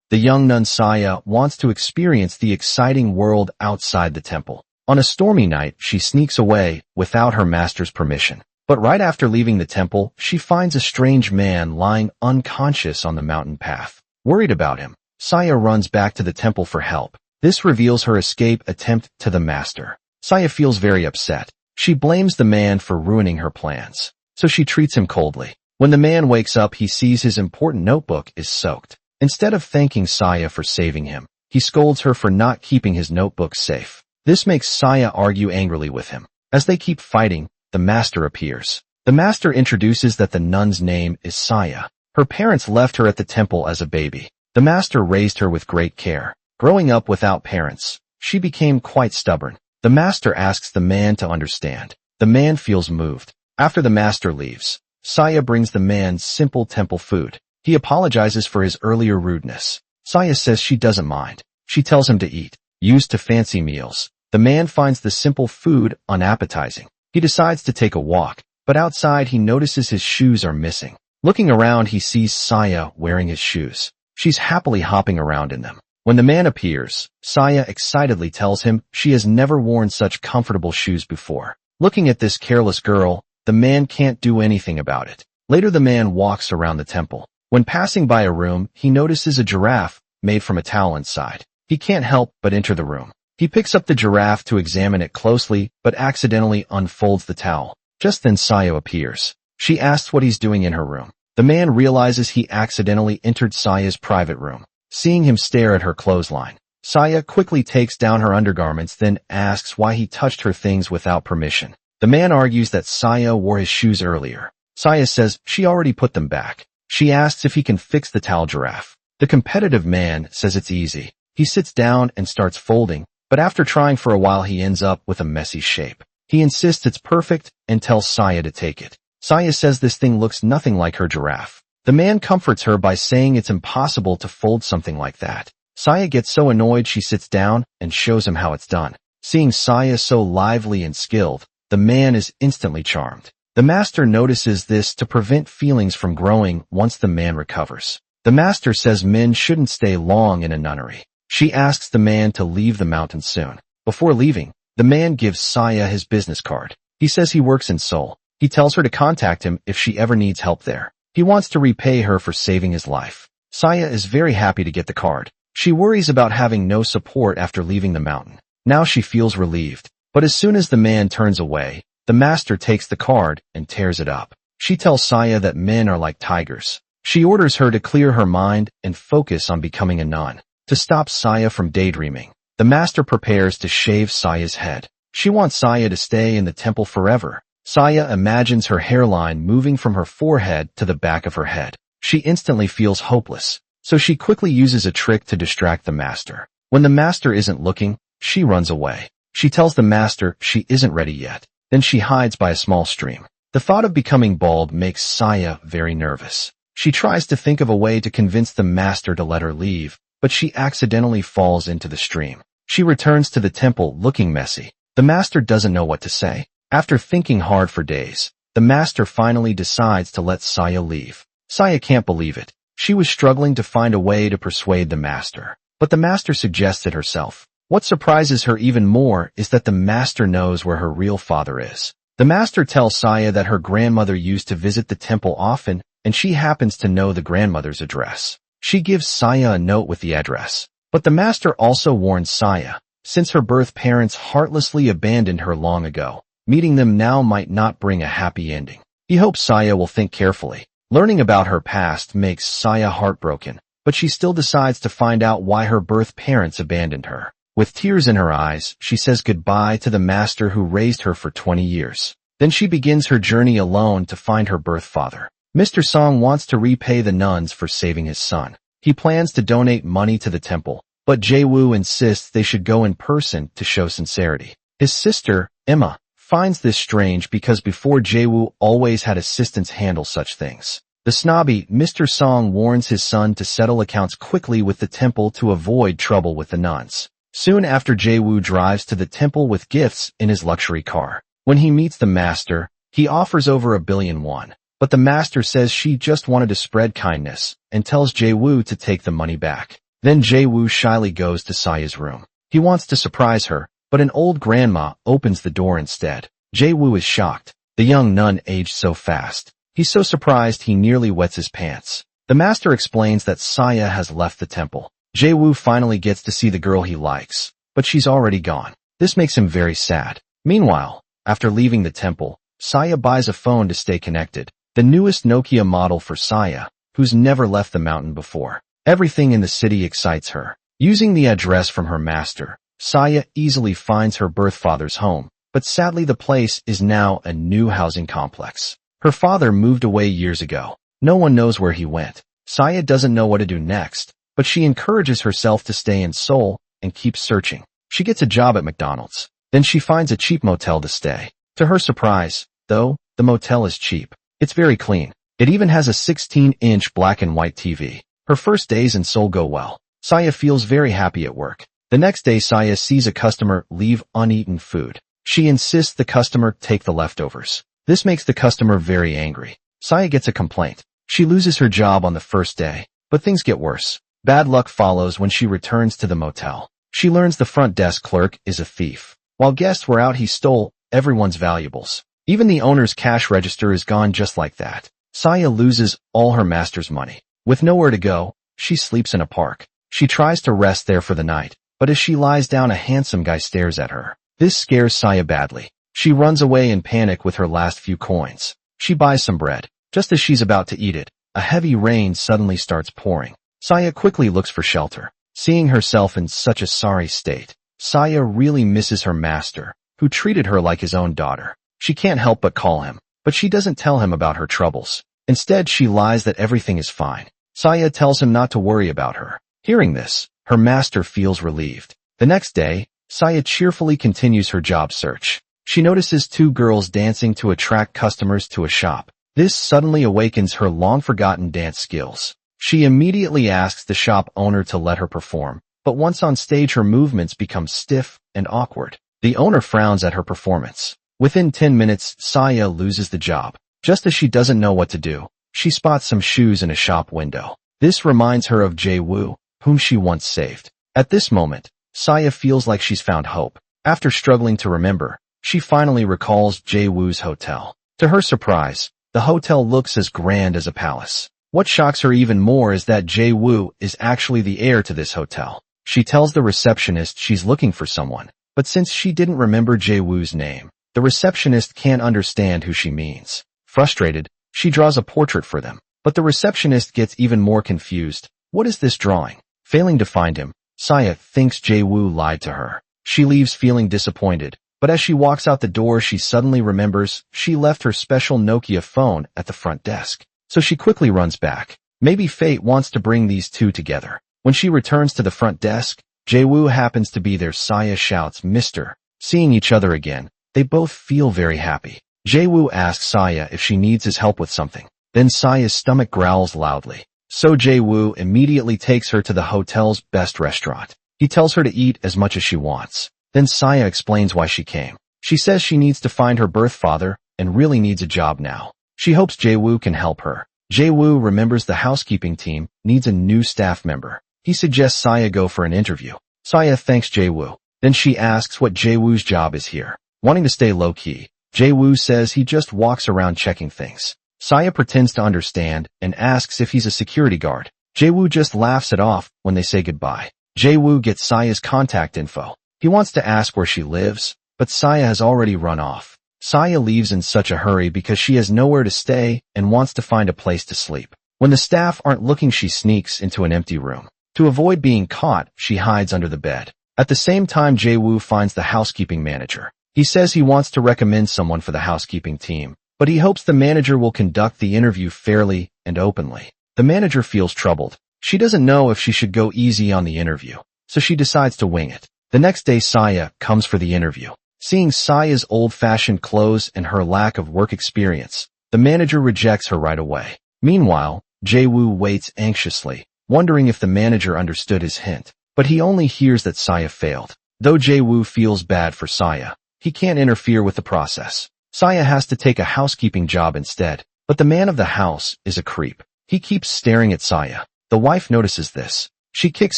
The young nun Saiia wants to experience the exciting world outside the temple. On a stormy night, she sneaks away without her master's permission. But right after leaving the temple, she finds a strange man lying unconscious on the mountain path. Worried about him, Saiia runs back to the temple for help. This reveals her escape attempt to the master. Saiia feels very upset. She blames the man for ruining her plans, so she treats him coldly. When the man wakes up, he sees his important notebook is soaked. Instead of thanking Saiia for saving him, he scolds her for not keeping his notebook safe. This makes Saiia argue angrily with him. As they keep fighting, the master appears. The master introduces that the nun's name is Saiia. Her parents left her at the temple as a baby. The master raised her with great care. Growing up without parents, she became quite stubborn. The master asks the man to understand. The man feels moved. After the master leaves, Saiia brings the man simple temple food. He apologizes for his earlier rudeness. Saiia says she doesn't mind. She tells him to eat. Used to fancy meals, the man finds the simple food unappetizing. He decides to take a walk, but outside he notices his shoes are missing. Looking around, he sees Saiia wearing his shoes. She's happily hopping around in them. When the man appears, Saiia excitedly tells him she has never worn such comfortable shoes before. Looking at this careless girl, the man can't do anything about it. Later, the man walks around the temple. When passing by a room, he notices a giraffe made from a towel inside. He can't help but enter the room. He picks up the giraffe to examine it closely, but accidentally unfolds the towel. Just then Saiia appears. She asks what he's doing in her room. The man realizes he accidentally entered Saiia's private room. Seeing him stare at her clothesline, Saiia quickly takes down her undergarments, then asks why he touched her things without permission. The man argues that Saiia wore his shoes earlier. Saiia says she already put them back. She asks if he can fix the towel giraffe. The competitive man says it's easy. He sits down and starts folding, but after trying for a while he ends up with a messy shape. He insists it's perfect and tells Saiia to take it. Saiia says this thing looks nothing like her giraffe. The man comforts her by saying it's impossible to fold something like that. Saiia gets so annoyed she sits down and shows him how it's done. Seeing Saiia so lively and skilled, the man is instantly charmed. The master notices this to prevent feelings from growing once the man recovers. The master says men shouldn't stay long in a nunnery. She asks the man to leave the mountain soon. Before leaving, the man gives Saiia his business card. He says he works in Seoul. He tells her to contact him if she ever needs help there. He wants to repay her for saving his life. Saiia is very happy to get the card. She worries about having no support after leaving the mountain. Now she feels relieved. But as soon as the man turns away, the master takes the card and tears it up. She tells Saiia that men are like tigers. She orders her to clear her mind and focus on becoming a nun. To stop Saiia from daydreaming, the master prepares to shave Saiia's head. She wants Saiia to stay in the temple forever. Saiia imagines her hairline moving from her forehead to the back of her head. She instantly feels hopeless, so she quickly uses a trick to distract the master. When the master isn't looking, she runs away. She tells the master she isn't ready yet. Then she hides by a small stream. The thought of becoming bald makes Saiia very nervous. She tries to think of a way to convince the master to let her leave, but she accidentally falls into the stream. She returns to the temple looking messy. The master doesn't know what to say. After thinking hard for days, the master finally decides to let Saiia leave. Saiia can't believe it. She was struggling to find a way to persuade the master, but the master suggests it herself. What surprises her even more is that the master knows where her real father is. The master tells Saiia that her grandmother used to visit the temple often, and she happens to know the grandmother's address. She gives Saiia a note with the address. But the master also warns Saiia, since her birth parents heartlessly abandoned her long ago, meeting them now might not bring a happy ending. He hopes Saiia will think carefully. Learning about her past makes Saiia heartbroken, but she still decides to find out why her birth parents abandoned her. With tears in her eyes, she says goodbye to the master who raised her for 20 years. Then she begins her journey alone to find her birth father. Mr. Song wants to repay the nuns for saving his son. He plans to donate money to the temple, but Jae-woo insists they should go in person to show sincerity. His sister, Emma, finds this strange because before Jae-woo always had assistants handle such things. The snobby Mr. Song warns his son to settle accounts quickly with the temple to avoid trouble with the nuns. Soon after, Jae-woo drives to the temple with gifts in his luxury car. When he meets the master, he offers over 1,000,000,000 won. But the master says she just wanted to spread kindness and tells Jae-woo to take the money back. Then Jae-woo shyly goes to Saiya's room. He wants to surprise her, but an old grandma opens the door instead. Jae-woo is shocked. The young nun aged so fast. He's so surprised he nearly wets his pants. The master explains that Saiya has left the temple. Jae-woo finally gets to see the girl he likes, but she's already gone. This makes him very sad. Meanwhile, after leaving the temple, Saiya buys a phone to stay connected. The newest Nokia model for Saiya, who's never left the mountain before. Everything in the city excites her. Using the address from her master, Saiya easily finds her birth father's home, but sadly the place is now a new housing complex. Her father moved away years ago. No one knows where he went. Saiya doesn't know what to do next, but she encourages herself to stay in Seoul and keep searching. She gets a job at McDonald's. Then she finds a cheap motel to stay. To her surprise, though, the motel is cheap. It's very clean. It even has a 16-inch black and white TV. Her first days in Seoul go well. Saiya feels very happy at work. The next day Saiya sees a customer leave uneaten food. She insists the customer take the leftovers. This makes the customer very angry. Saiya gets a complaint. She loses her job on the first day, but things get worse. Bad luck follows when she returns to the motel. She learns the front desk clerk is a thief. While guests were out, he stole everyone's valuables. Even the owner's cash register is gone just like that. Saiya loses all her master's money. With nowhere to go, she sleeps in a park. She tries to rest there for the night, but as she lies down, a handsome guy stares at her. This scares Saiya badly. She runs away in panic with her last few coins. She buys some bread. Just as she's about to eat it, a heavy rain suddenly starts pouring. Saiya quickly looks for shelter. Seeing herself in such a sorry state, Saiya really misses her master, who treated her like his own daughter. She can't help but call him, but she doesn't tell him about her troubles. Instead, she lies that everything is fine. Saiya tells him not to worry about her. Hearing this, her master feels relieved. The next day, Saiya cheerfully continues her job search. She notices two girls dancing to attract customers to a shop. This suddenly awakens her long-forgotten dance skills. She immediately asks the shop owner to let her perform, but once on stage her movements become stiff and awkward. The owner frowns at her performance. Within 10 minutes, Saiya loses the job. Just as she doesn't know what to do, she spots some shoes in a shop window. This reminds her of Jae-woo, whom she once saved. At this moment, Saiya feels like she's found hope. After struggling to remember, she finally recalls Jae-woo's hotel. To her surprise, the hotel looks as grand as a palace. What shocks her even more is that Jae-woo is actually the heir to this hotel. She tells the receptionist she's looking for someone, but since she didn't remember Jae-woo's name, the receptionist can't understand who she means. Frustrated, she draws a portrait for them, but the receptionist gets even more confused. What is this drawing? Failing to find him, Saiya thinks Jae-woo lied to her. She leaves feeling disappointed, but as she walks out the door she suddenly remembers she left her special Nokia phone at the front desk. So she quickly runs back. Maybe fate wants to bring these two together. When she returns to the front desk, Jae-woo happens to be there. Saiya shouts, "Mister." Seeing each other again, they both feel very happy. Jae-woo asks Saiya if she needs his help with something. Then Saiya's stomach growls loudly. So Jae-woo immediately takes her to the hotel's best restaurant. He tells her to eat as much as she wants. Then Saiya explains why she came. She says she needs to find her birth father and really needs a job now. She hopes Jae-woo can help her. Jae-woo remembers the housekeeping team needs a new staff member. He suggests Saiya go for an interview. Saiya thanks Jae-woo. Then she asks what Jae-woo's job is here. Wanting to stay low-key, Jae-woo says he just walks around checking things. Saiya pretends to understand and asks if he's a security guard. Jae-woo just laughs it off when they say goodbye. Jae-woo gets Saiya's contact info. He wants to ask where she lives, but Saiya has already run off. Saiya leaves in such a hurry because she has nowhere to stay and wants to find a place to sleep. When the staff aren't looking, she sneaks into an empty room. To avoid being caught, she hides under the bed. At the same time, Jae-woo finds the housekeeping manager. He says he wants to recommend someone for the housekeeping team, but he hopes the manager will conduct the interview fairly and openly. The manager feels troubled. She doesn't know if she should go easy on the interview, so she decides to wing it. The next day, Saiya comes for the interview. Seeing Saiya's old-fashioned clothes and her lack of work experience, the manager rejects her right away. Meanwhile, Jae-woo waits anxiously, wondering if the manager understood his hint, but he only hears that Saiya failed. Though Jae-woo feels bad for Saiya, he can't interfere with the process. Saiya has to take a housekeeping job instead, but the man of the house is a creep. He keeps staring at Saiya. The wife notices this. She kicks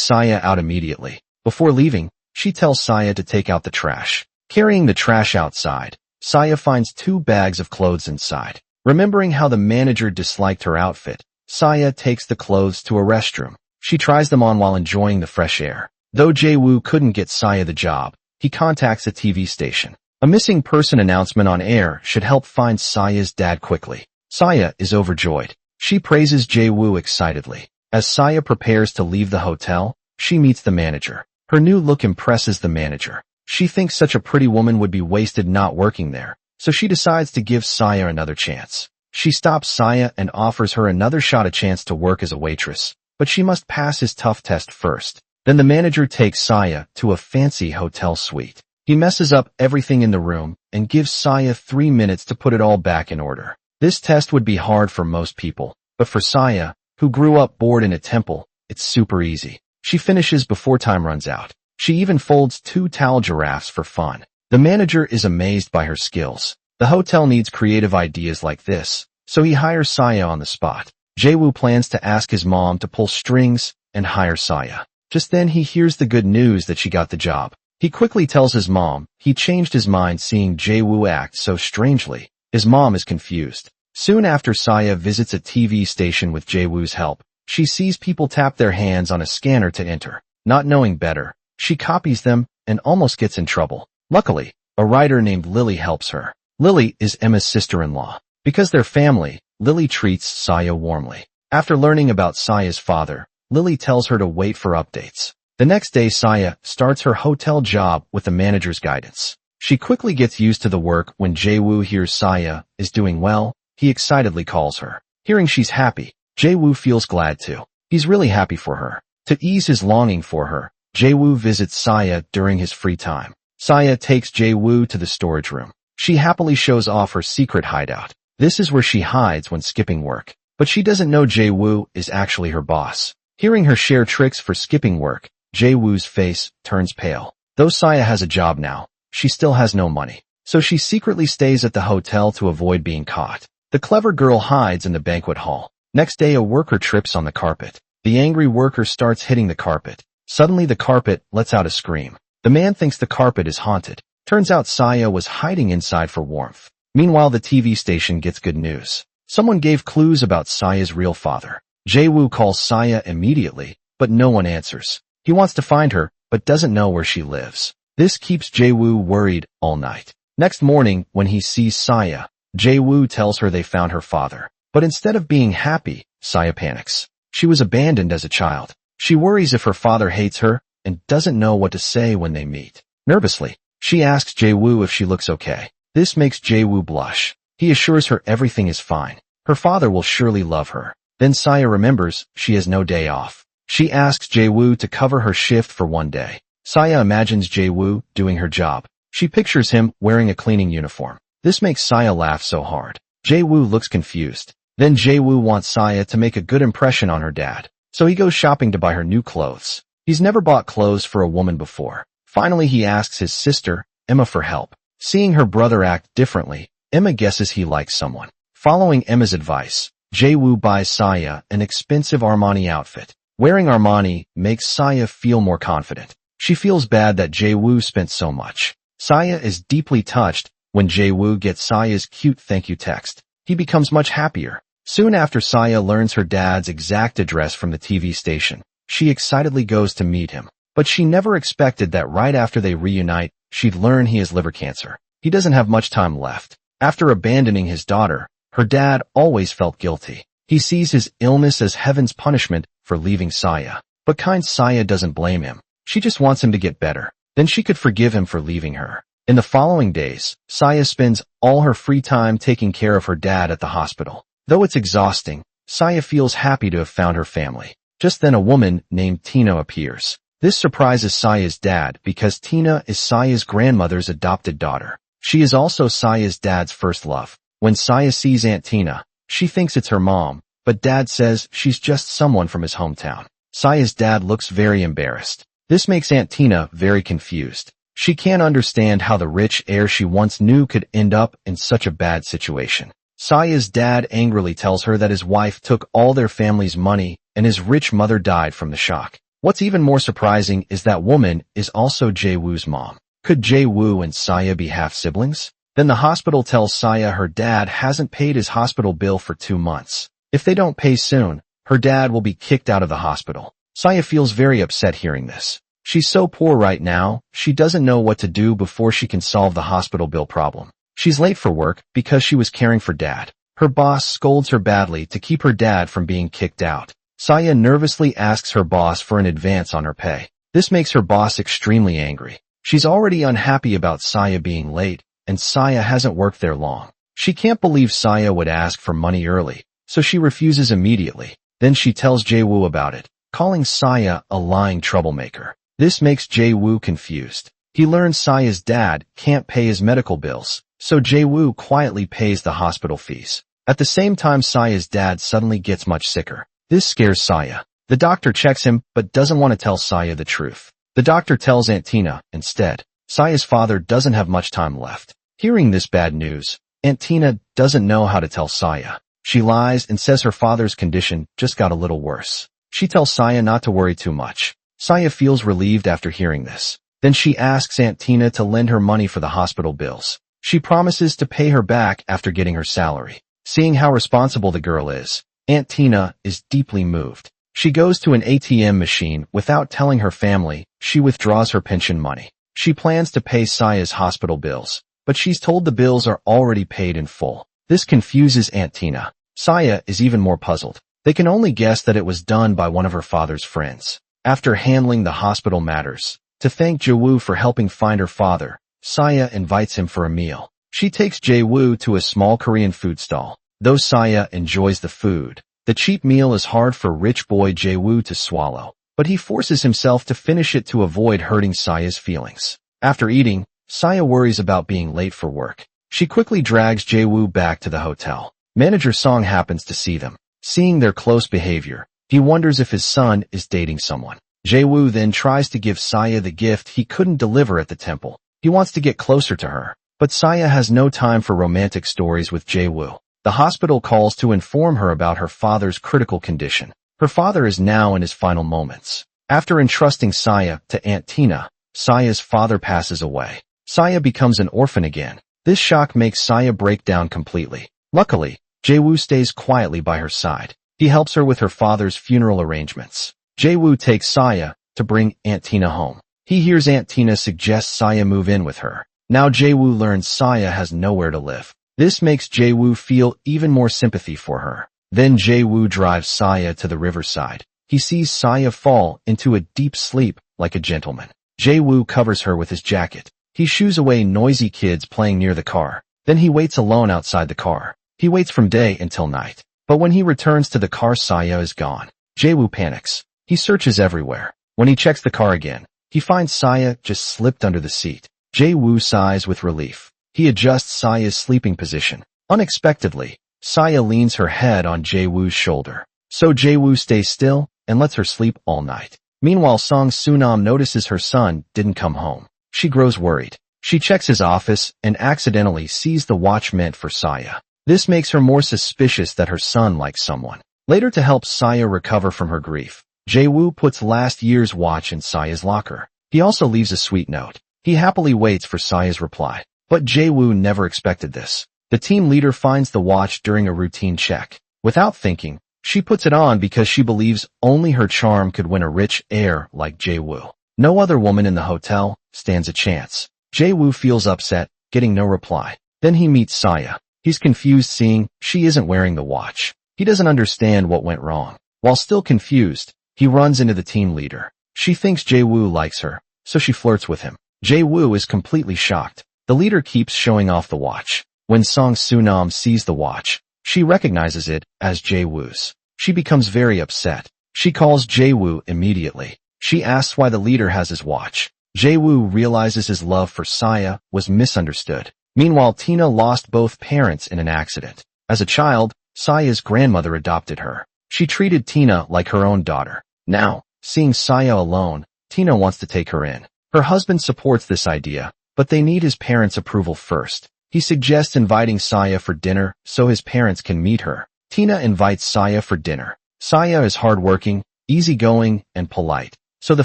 Saiia out immediately. Before leaving, she tells Saiia to take out the trash. Carrying the trash outside, Saiia finds 2 bags of clothes inside. Remembering how the manager disliked her outfit, Saiia takes the clothes to a restroom. She tries them on while enjoying the fresh air. Though Jae-woo couldn't get Saiia the job, he contacts a TV station. A missing person announcement on air should help find Saiya's dad quickly. Saiia is overjoyed. She praises Jae-woo excitedly. As Saiia prepares to leave the hotel, she meets the manager. Her new look impresses the manager. She thinks such a pretty woman would be wasted not working there, so she decides to give Saiia another chance. She stops Saiia and offers her another shot a chance to work as a waitress, but she must pass his tough test first. Then the manager takes Saiia to a fancy hotel suite. He messes up everything in the room and gives Saiia 3 minutes to put it all back in order. This test would be hard for most people, but for Saiia, who grew up bored in a temple, it's super easy. She finishes before time runs out. She even folds 2 towel giraffes for fun. The manager is amazed by her skills. The hotel needs creative ideas like this, so he hires Saiia on the spot. Jae-woo plans to ask his mom to pull strings and hire Saiia. Just then he hears the good news that she got the job. He quickly tells his mom he changed his mind seeing Jae-woo act so strangely. His mom is confused. Soon after Saiia visits a TV station with Jae-woo's help, she sees people tap their hands on a scanner to enter. Not knowing better, she copies them and almost gets in trouble. Luckily, a writer named Lily helps her. Lily is Emma's sister-in-law. Because they're family, Lily treats Saiia warmly. After learning about Saiia's father, Lily tells her to wait for updates. The next day Saiia starts her hotel job with the manager's guidance. She quickly gets used to the work. When Jae-woo hears Saiia is doing well, he excitedly calls her. Hearing she's happy, Jae-woo feels glad too. He's really happy for her. To ease his longing for her, Jae-woo visits Saiia during his free time. Saiia takes Jae-woo to the storage room. She happily shows off her secret hideout. This is where she hides when skipping work. But she doesn't know Jae-woo is actually her boss. Hearing her share tricks for skipping work, Jae-woo's face turns pale. Though Saiia has a job now, she still has no money. So she secretly stays at the hotel to avoid being caught. The clever girl hides in the banquet hall. Next day a worker trips on the carpet. The angry worker starts hitting the carpet. Suddenly the carpet lets out a scream. The man thinks the carpet is haunted. Turns out Saiia was hiding inside for warmth. Meanwhile the TV station gets good news. Someone gave clues about Saiya's real father. Jae-woo calls Saiia immediately, but no one answers. He wants to find her, but doesn't know where she lives. This keeps Jae-woo worried all night. Next morning, when he sees Saiia, Jae-woo tells her they found her father. But instead of being happy, Saiia panics. She was abandoned as a child. She worries if her father hates her and doesn't know what to say when they meet. Nervously, she asks Jae-woo if she looks okay. This makes Jae-woo blush. He assures her everything is fine. Her father will surely love her. Then Saiia remembers she has no day off. She asks Jae-woo to cover her shift for one day. Saiia imagines Jae-woo doing her job. She pictures him wearing a cleaning uniform. This makes Saiia laugh so hard. Jae-woo looks confused. Then Jae-woo wants Saiia to make a good impression on her dad. So he goes shopping to buy her new clothes. He's never bought clothes for a woman before. Finally he asks his sister, Emma, for help. Seeing her brother act differently, Emma guesses he likes someone. Following Emma's advice, Jae-woo buys Saiia an expensive Armani outfit. Wearing Armani makes Saiia feel more confident. She feels bad that Jae-woo spent so much. Saiia is deeply touched when Jae-woo gets Saiya's cute thank you text. He becomes much happier. Soon after Saiia learns her dad's exact address from the TV station, she excitedly goes to meet him. But she never expected that right after they reunite, she'd learn he has liver cancer. He doesn't have much time left. After abandoning his daughter, her dad always felt guilty. He sees his illness as heaven's punishment for leaving Saiia. But kind Saiia doesn't blame him. She just wants him to get better. Then she could forgive him for leaving her. In the following days, Saiia spends all her free time taking care of her dad at the hospital. Though it's exhausting, Saiia feels happy to have found her family. Just then a woman named Tina appears. This surprises Saiya's dad because Tina is Saiya's grandmother's adopted daughter. She is also Saiya's dad's first love. When Saiia sees Aunt Tina, she thinks it's her mom, but dad says she's just someone from his hometown. Saiya's dad looks very embarrassed. This makes Aunt Tina very confused. She can't understand how the rich heir she once knew could end up in such a bad situation. Saiya's dad angrily tells her that his wife took all their family's money and his rich mother died from the shock. What's even more surprising is that woman is also Jae-woo's mom. Could Jae-woo and Saiya be half-siblings? Then the hospital tells Saiya her dad hasn't paid his hospital bill for 2 months. If they don't pay soon, her dad will be kicked out of the hospital. Saiya feels very upset hearing this. She's so poor right now, she doesn't know what to do before she can solve the hospital bill problem. She's late for work because she was caring for dad. Her boss scolds her badly to keep her dad from being kicked out. Saiya nervously asks her boss for an advance on her pay. This makes her boss extremely angry. She's already unhappy about Saiya being late, and Saiya hasn't worked there long. She can't believe Saiya would ask for money early, so she refuses immediately. Then she tells Jae-woo about it, calling Saiya a lying troublemaker. This makes Jae-woo confused. He learns Saiya's dad can't pay his medical bills, so Jae-woo quietly pays the hospital fees. At the same time, Saiya's dad suddenly gets much sicker. This scares Saiya. The doctor checks him but doesn't want to tell Saiya the truth. The doctor tells Aunt Tina instead. Saiya's father doesn't have much time left. Hearing this bad news, Aunt Tina doesn't know how to tell Saiya. She lies and says her father's condition just got a little worse. She tells Saiya not to worry too much. Saiya feels relieved after hearing this. Then she asks Aunt Tina to lend her money for the hospital bills. She promises to pay her back after getting her salary. Seeing how responsible the girl is, Aunt Tina is deeply moved. She goes to an ATM machine without telling her family. She withdraws her pension money. She plans to pay Saiya's hospital bills, but she's told the bills are already paid in full. This confuses Aunt Tina. Saiya is even more puzzled. They can only guess that it was done by one of her father's friends. After handling the hospital matters, to thank Jae-woo for helping find her father, Saiya invites him for a meal. She takes Jae-woo to a small Korean food stall. Though Saiya enjoys the food, the cheap meal is hard for rich boy Jae-woo to swallow, but he forces himself to finish it to avoid hurting Saiya's feelings. After eating, Saiya worries about being late for work. She quickly drags Jae-woo back to the hotel. Manager Song happens to see them. Seeing their close behavior, he wonders if his son is dating someone. Jae-woo then tries to give Saiya the gift he couldn't deliver at the temple. He wants to get closer to her, but Saiya has no time for romantic stories with Jae-woo. The hospital calls to inform her about her father's critical condition. Her father is now in his final moments. After entrusting Saiya to Aunt Tina, Saiya's father passes away. Saiya becomes an orphan again. This shock makes Saiya break down completely. Luckily, Jae-woo stays quietly by her side. He helps her with her father's funeral arrangements. Jae-woo takes Saiya to bring Aunt Tina home. He hears Aunt Tina suggest Saiya move in with her. Now Jae-woo learns Saiya has nowhere to live. This makes Jae-woo feel even more sympathy for her. Then Jae-woo drives Saiya to the riverside. He sees Saiya fall into a deep sleep like a gentleman. Jae-woo covers her with his jacket. He shoos away noisy kids playing near the car. Then he waits alone outside the car. He waits from day until night. But when he returns to the car, Saiya is gone. Jae-woo panics. He searches everywhere. When he checks the car again, he finds Saiya just slipped under the seat. Jae-woo sighs with relief. He adjusts Saiya's sleeping position. Unexpectedly, Saiya leans her head on Jae-woo's shoulder. So Jae-woo stays still and lets her sleep all night. Meanwhile, Song Sunam notices her son didn't come home. She grows worried. She checks his office and accidentally sees the watch meant for Saiya. This makes her more suspicious that her son likes someone. Later, to help Saiya recover from her grief, Jae-woo puts last year's watch in Saiya's locker. He also leaves a sweet note. He happily waits for Saiya's reply. But Jae-woo never expected this. The team leader finds the watch during a routine check. Without thinking, she puts it on because she believes only her charm could win a rich heir like Jae-woo. No other woman in the hotel stands a chance. Jae-woo feels upset, getting no reply. Then he meets Saiya. He's confused seeing she isn't wearing the watch. He doesn't understand what went wrong. While still confused, he runs into the team leader. She thinks Jae-woo likes her, so she flirts with him. Jae-woo is completely shocked. The leader keeps showing off the watch. When Song Sunam sees the watch, she recognizes it as Jae-woo's. She becomes very upset. She calls Jae-woo immediately. She asks why the leader has his watch. Jae-woo realizes his love for Saiya was misunderstood. Meanwhile, Tina lost both parents in an accident. As a child, Saiya's grandmother adopted her. She treated Tina like her own daughter. Now, seeing Saiya alone, Tina wants to take her in. Her husband supports this idea, but they need his parents' approval first. He suggests inviting Saiya for dinner so his parents can meet her. Tina invites Saiya for dinner. Saiya is hardworking, easygoing, and polite. so the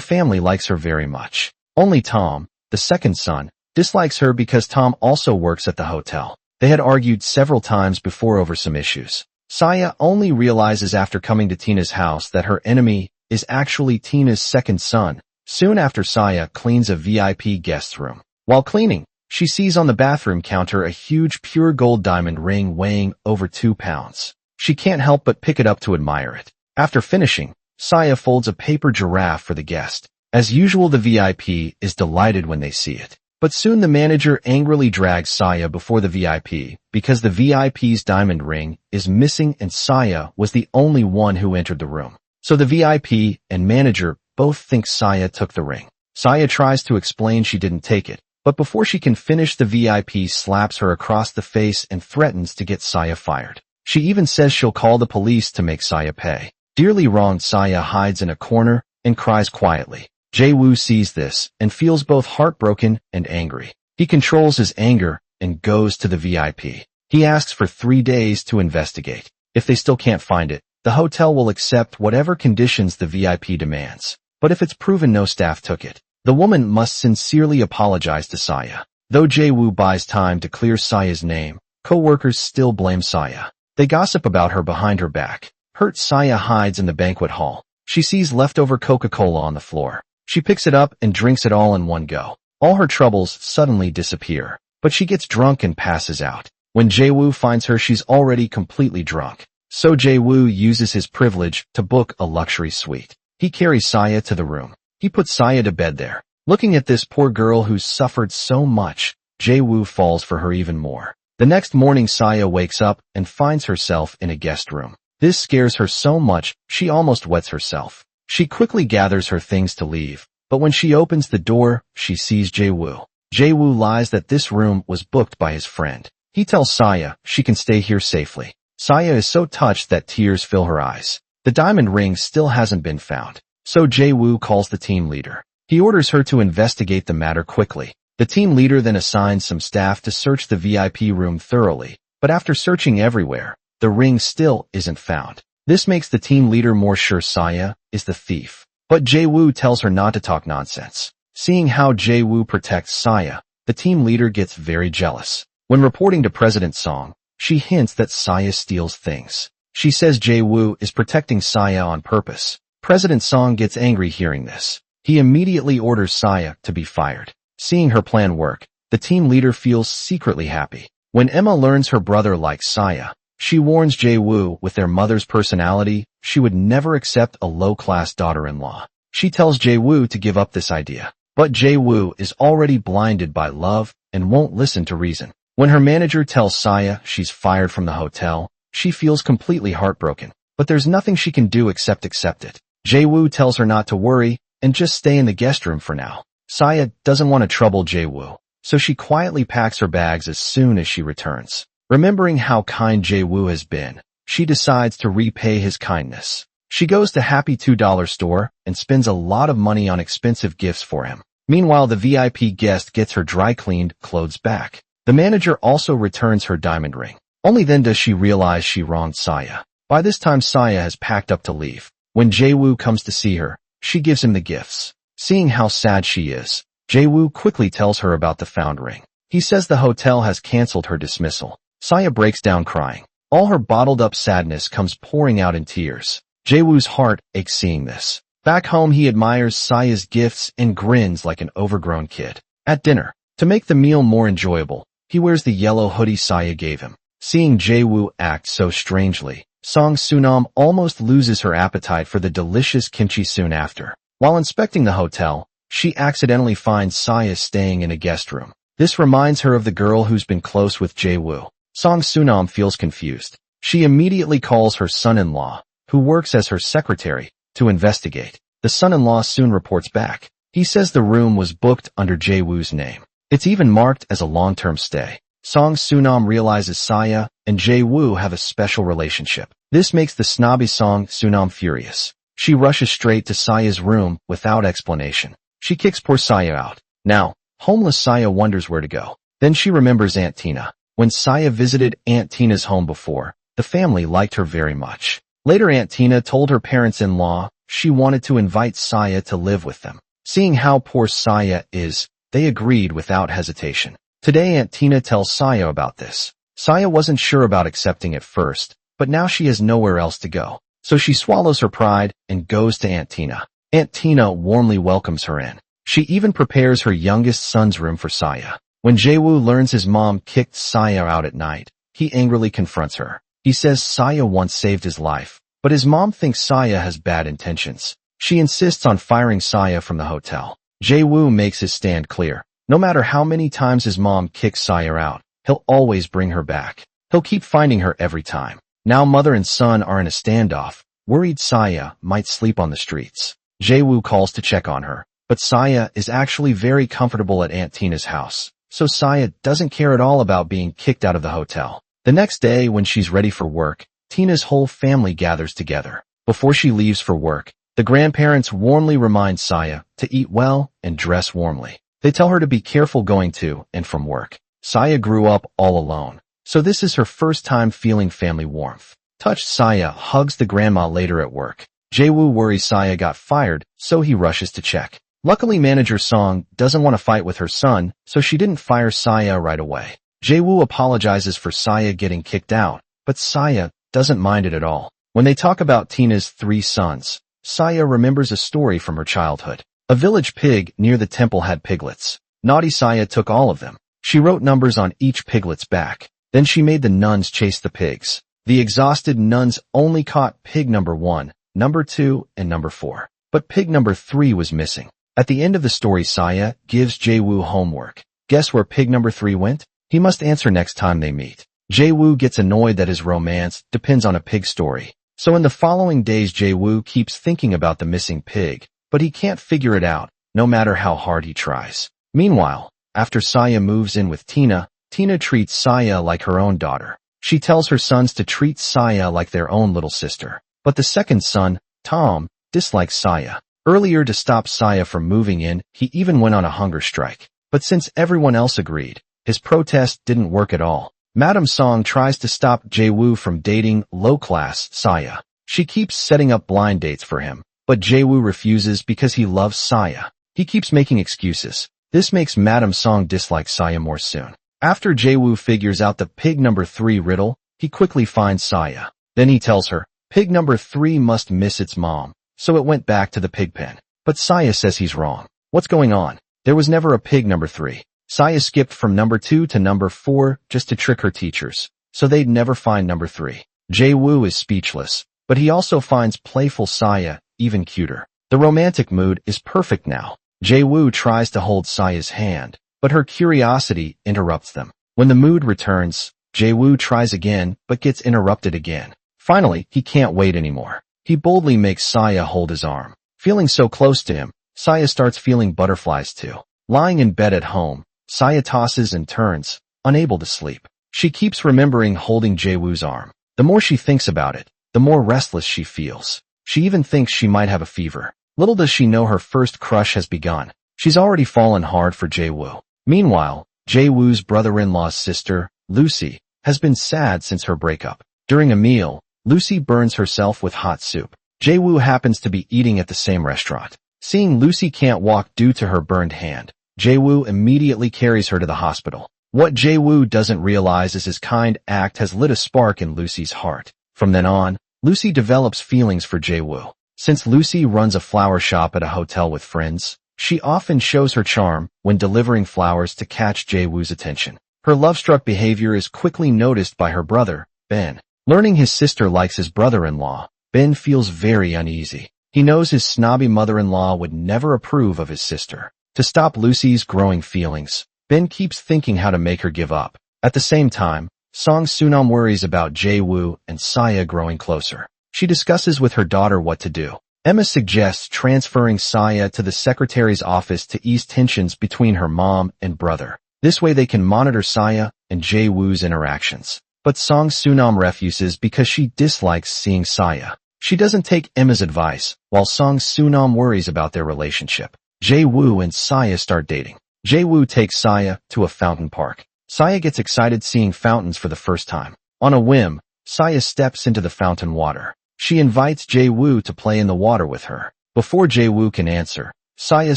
family likes her very much. Only Tom, the second son, dislikes her because Tom also works at the hotel. They had argued several times before over some issues. Saiia only realizes after coming to Tina's house that her enemy is actually Tina's second son. Soon after, Saiia cleans a VIP guest room. While cleaning, she sees on the bathroom counter a huge pure gold diamond ring weighing over 2 pounds. She can't help but pick it up to admire it. After finishing, Saiia folds a paper giraffe for the guest. As usual, the VIP is delighted when they see it. But soon the manager angrily drags Saiia before the VIP because the VIP's diamond ring is missing and Saiia was the only one who entered the room. So the VIP and manager both think Saiia took the ring. Saiia tries to explain she didn't take it, but before she can finish, the VIP slaps her across the face and threatens to get Saiia fired. She even says she'll call the police to make Saiia pay. Dearly wronged, Saiia hides in a corner and cries quietly. Jae-woo sees this and feels both heartbroken and angry. He controls his anger and goes to the VIP. He asks for 3 days to investigate. If they still can't find it, the hotel will accept whatever conditions the VIP demands. But if it's proven no staff took it, the woman must sincerely apologize to Saiia. Though Jae-woo buys time to clear Saiya's name, co-workers still blame Saiia. They gossip about her behind her back. Hurt, Saiia hides in the banquet hall. She sees leftover Coca-Cola on the floor. She picks it up and drinks it all in one go. All her troubles suddenly disappear, but she gets drunk and passes out. When Jae-woo finds her, she's already completely drunk. So Jae-woo uses his privilege to book a luxury suite. He carries Saiia to the room. He puts Saiia to bed there. Looking at this poor girl who's suffered so much, Jae-woo falls for her even more. The next morning, Saiia wakes up and finds herself in a guest room. This scares her so much, she almost wets herself. She quickly gathers her things to leave, but when she opens the door, she sees Jae-woo. Jae-woo lies that this room was booked by his friend. He tells Saiia she can stay here safely. Saiia is so touched that tears fill her eyes. The diamond ring still hasn't been found, so Jae-woo calls the team leader. He orders her to investigate the matter quickly. The team leader then assigns some staff to search the VIP room thoroughly, but after searching everywhere, the ring still isn't found. This makes the team leader more sure Saiia is the thief. But Jae-woo tells her not to talk nonsense. Seeing how Jae-woo protects Saiia, the team leader gets very jealous. When reporting to President Song, she hints that Saiia steals things. She says Jae-woo is protecting Saiia on purpose. President Song gets angry hearing this. He immediately orders Saiia to be fired. Seeing her plan work, the team leader feels secretly happy. When Emma learns her brother likes Saiia, she warns Jae-woo with their mother's personality, she would never accept a low-class daughter-in-law. She tells Jae-woo to give up this idea. But Jae-woo is already blinded by love and won't listen to reason. When her manager tells Saiia she's fired from the hotel, she feels completely heartbroken. But there's nothing she can do except accept it. Jae-woo tells her not to worry and just stay in the guest room for now. Saiia doesn't want to trouble Jae-woo, so she quietly packs her bags as soon as she returns. Remembering how kind Jae-woo has been, she decides to repay his kindness. She goes to Happy $2 store and spends a lot of money on expensive gifts for him. Meanwhile, the VIP guest gets her dry-cleaned clothes back. The manager also returns her diamond ring. Only then does she realize she wronged Saiia. By this time, Saiia has packed up to leave. When Jae-woo comes to see her, she gives him the gifts. Seeing how sad she is, Jae-woo quickly tells her about the found ring. He says the hotel has canceled her dismissal. Saiia breaks down crying. All her bottled-up sadness comes pouring out in tears. Jae-woo's heart aches seeing this. Back home, he admires Saiya's gifts and grins like an overgrown kid. At dinner, to make the meal more enjoyable, he wears the yellow hoodie Saiia gave him. Seeing Jae-woo act so strangely, Song Soonam almost loses her appetite for the delicious kimchi soon after. While inspecting the hotel, she accidentally finds Saiia staying in a guest room. This reminds her of the girl who's been close with Jae-woo. Song Soonam feels confused. She immediately calls her son-in-law, who works as her secretary, to investigate. The son-in-law soon reports back. He says the room was booked under Jae-woo's name. It's even marked as a long-term stay. Song Soonam realizes Saiia and Jae-woo have a special relationship. This makes the snobby Song Soonam furious. She rushes straight to Saiya's room without explanation. She kicks poor Saiia out. Now, homeless Saiia wonders where to go. Then she remembers Aunt Tina. When Saiia visited Aunt Tina's home before, the family liked her very much. Later, Aunt Tina told her parents-in-law she wanted to invite Saiia to live with them. Seeing how poor Saiia is, they agreed without hesitation. Today Aunt Tina tells Saiia about this. Saiia wasn't sure about accepting at first, but now she has nowhere else to go. So she swallows her pride and goes to Aunt Tina. Aunt Tina warmly welcomes her in. She even prepares her youngest son's room for Saiia. When Jae-woo learns his mom kicked Saiia out at night, he angrily confronts her. He says Saiia once saved his life, but his mom thinks Saiia has bad intentions. She insists on firing Saiia from the hotel. Jae-woo makes his stand clear. No matter how many times his mom kicks Saiia out, he'll always bring her back. He'll keep finding her every time. Now mother and son are in a standoff. Worried Saiia might sleep on the streets. Jae-woo calls to check on her, but Saiia is actually very comfortable at Aunt Tina's house, so Saiia doesn't care at all about being kicked out of the hotel. The next day, when she's ready for work, Tina's whole family gathers together. Before she leaves for work, the grandparents warmly remind Saiia to eat well and dress warmly. They tell her to be careful going to and from work. Saiia grew up all alone, so this is her first time feeling family warmth. Touched Saiia hugs the grandma later at work. Jae-woo worries Saiia got fired, so he rushes to check. Luckily manager Song doesn't want to fight with her son, so she didn't fire Saiia right away. Jae-woo apologizes for Saiia getting kicked out, but Saiia doesn't mind it at all. When they talk about Tina's 3 sons, Saiia remembers a story from her childhood. A village pig near the temple had piglets. Naughty Saiia took all of them. She wrote numbers on each piglet's back. Then she made the nuns chase the pigs. The exhausted nuns only caught pig number 1, number 2, and number 4. But pig number 3 was missing. At the end of the story, Saiia gives Jae-woo homework. Guess where pig number 3 went? He must answer next time they meet. Jae-woo gets annoyed that his romance depends on a pig story. So in the following days, Jae-woo keeps thinking about the missing pig, but he can't figure it out, no matter how hard he tries. Meanwhile, after Saiia moves in with Tina, Tina treats Saiia like her own daughter. She tells her sons to treat Saiia like their own little sister. But the second son, Tom, dislikes Saiia. Earlier, to stop Saiia from moving in, he even went on a hunger strike. But since everyone else agreed, his protest didn't work at all. Madam Song tries to stop Jae-woo from dating low-class Saiia. She keeps setting up blind dates for him, but Jae-woo refuses because he loves Saiia. He keeps making excuses. This makes Madam Song dislike Saiia more soon. After Jae-woo figures out the pig number 3 riddle, he quickly finds Saiia. Then he tells her, pig number 3 must miss its mom, so it went back to the pig pen. But Saiia says he's wrong. What's going on? There was never a pig number 3. Saiia skipped from number 2 to number 4 just to trick her teachers, so they'd never find number 3. Jae-woo is speechless, but he also finds playful Saiia even cuter. The romantic mood is perfect now. Jae-woo tries to hold Saiya's hand, but her curiosity interrupts them. When the mood returns, Jae-woo tries again, but gets interrupted again. Finally, he can't wait anymore. He boldly makes Saiia hold his arm. Feeling so close to him, Saiia starts feeling butterflies too. Lying in bed at home, Saiia tosses and turns, unable to sleep. She keeps remembering holding Jae-woo's arm. The more she thinks about it, the more restless she feels. She even thinks she might have a fever. Little does she know her first crush has begun. She's already fallen hard for Jae-woo. Meanwhile, Jae-woo's brother-in-law's sister, Lucy, has been sad since her breakup. During a meal, Lucy burns herself with hot soup. Jae-woo happens to be eating at the same restaurant. Seeing Lucy can't walk due to her burned hand, Jae-woo immediately carries her to the hospital. What Jae-woo doesn't realize is his kind act has lit a spark in Lucy's heart. From then on, Lucy develops feelings for Jae-woo. Since Lucy runs a flower shop at a hotel with friends, she often shows her charm when delivering flowers to catch Jae-woo's attention. Her love-struck behavior is quickly noticed by her brother, Ben. Learning his sister likes his brother-in-law, Ben feels very uneasy. He knows his snobby mother-in-law would never approve of his sister. To stop Lucy's growing feelings, Ben keeps thinking how to make her give up. At the same time, Song Sunam worries about Jae-woo and Saiia growing closer. She discusses with her daughter what to do. Emma suggests transferring Saiia to the secretary's office to ease tensions between her mom and brother. This way they can monitor Saiia and Jae-woo's interactions. But Song Sunam refuses because she dislikes seeing Saiia. She doesn't take Emma's advice, while Song Sunam worries about their relationship. Jae-woo and Saiia start dating. Jae-woo takes Saiia to a fountain park. Saiia gets excited seeing fountains for the first time. On a whim, Saiia steps into the fountain water. She invites Jae-woo to play in the water with her. Before Jae-woo can answer, Saiya